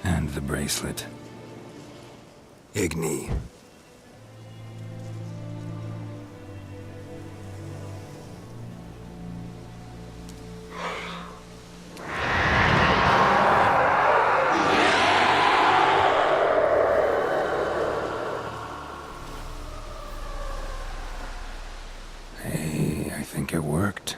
And the bracelet. Igni. Hey, I think it worked.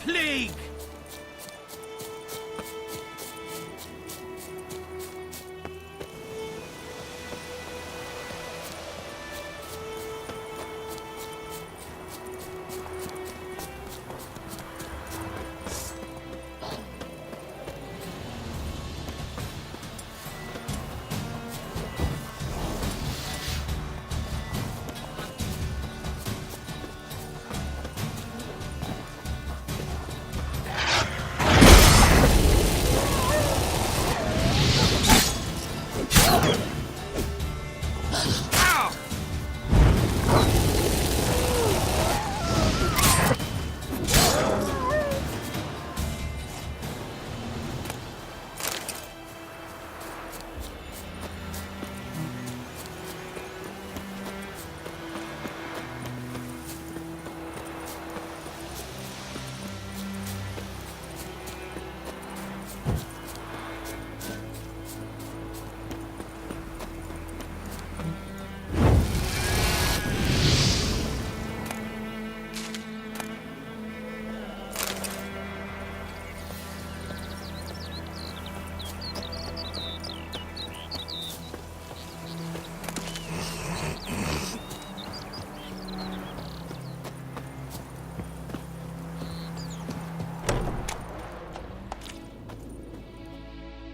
plague!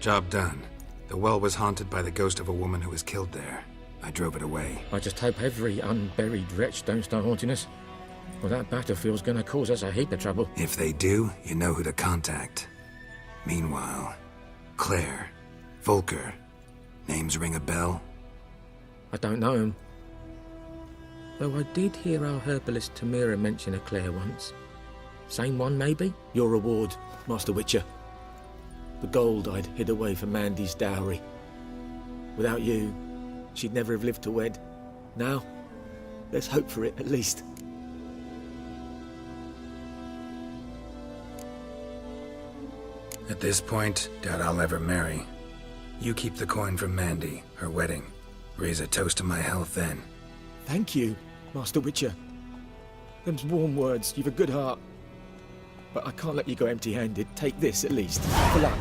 Job done. The well was haunted by the ghost of a woman who was killed there. I drove it away. I just hope every unburied wretch don't start haunting us. Well, that battlefield's gonna cause us a heap of trouble. If they do, you know who to contact. Meanwhile, Claire, Volker, names ring a bell? I don't know him. Though I did hear our herbalist Tamira mention a Claire once. Same one, maybe? Your reward, Master Witcher. The gold I'd hid away for Mandy's dowry. Without you, she'd never have lived to wed. Now, let's hope for it, at least. At this point, doubt I'll ever marry. You keep the coin from Mandy, her wedding. Raise a toast to my health then. Thank you, Master Witcher. Them's warm words, you've a good heart. But I can't let you go empty-handed. Take this, at least. For luck.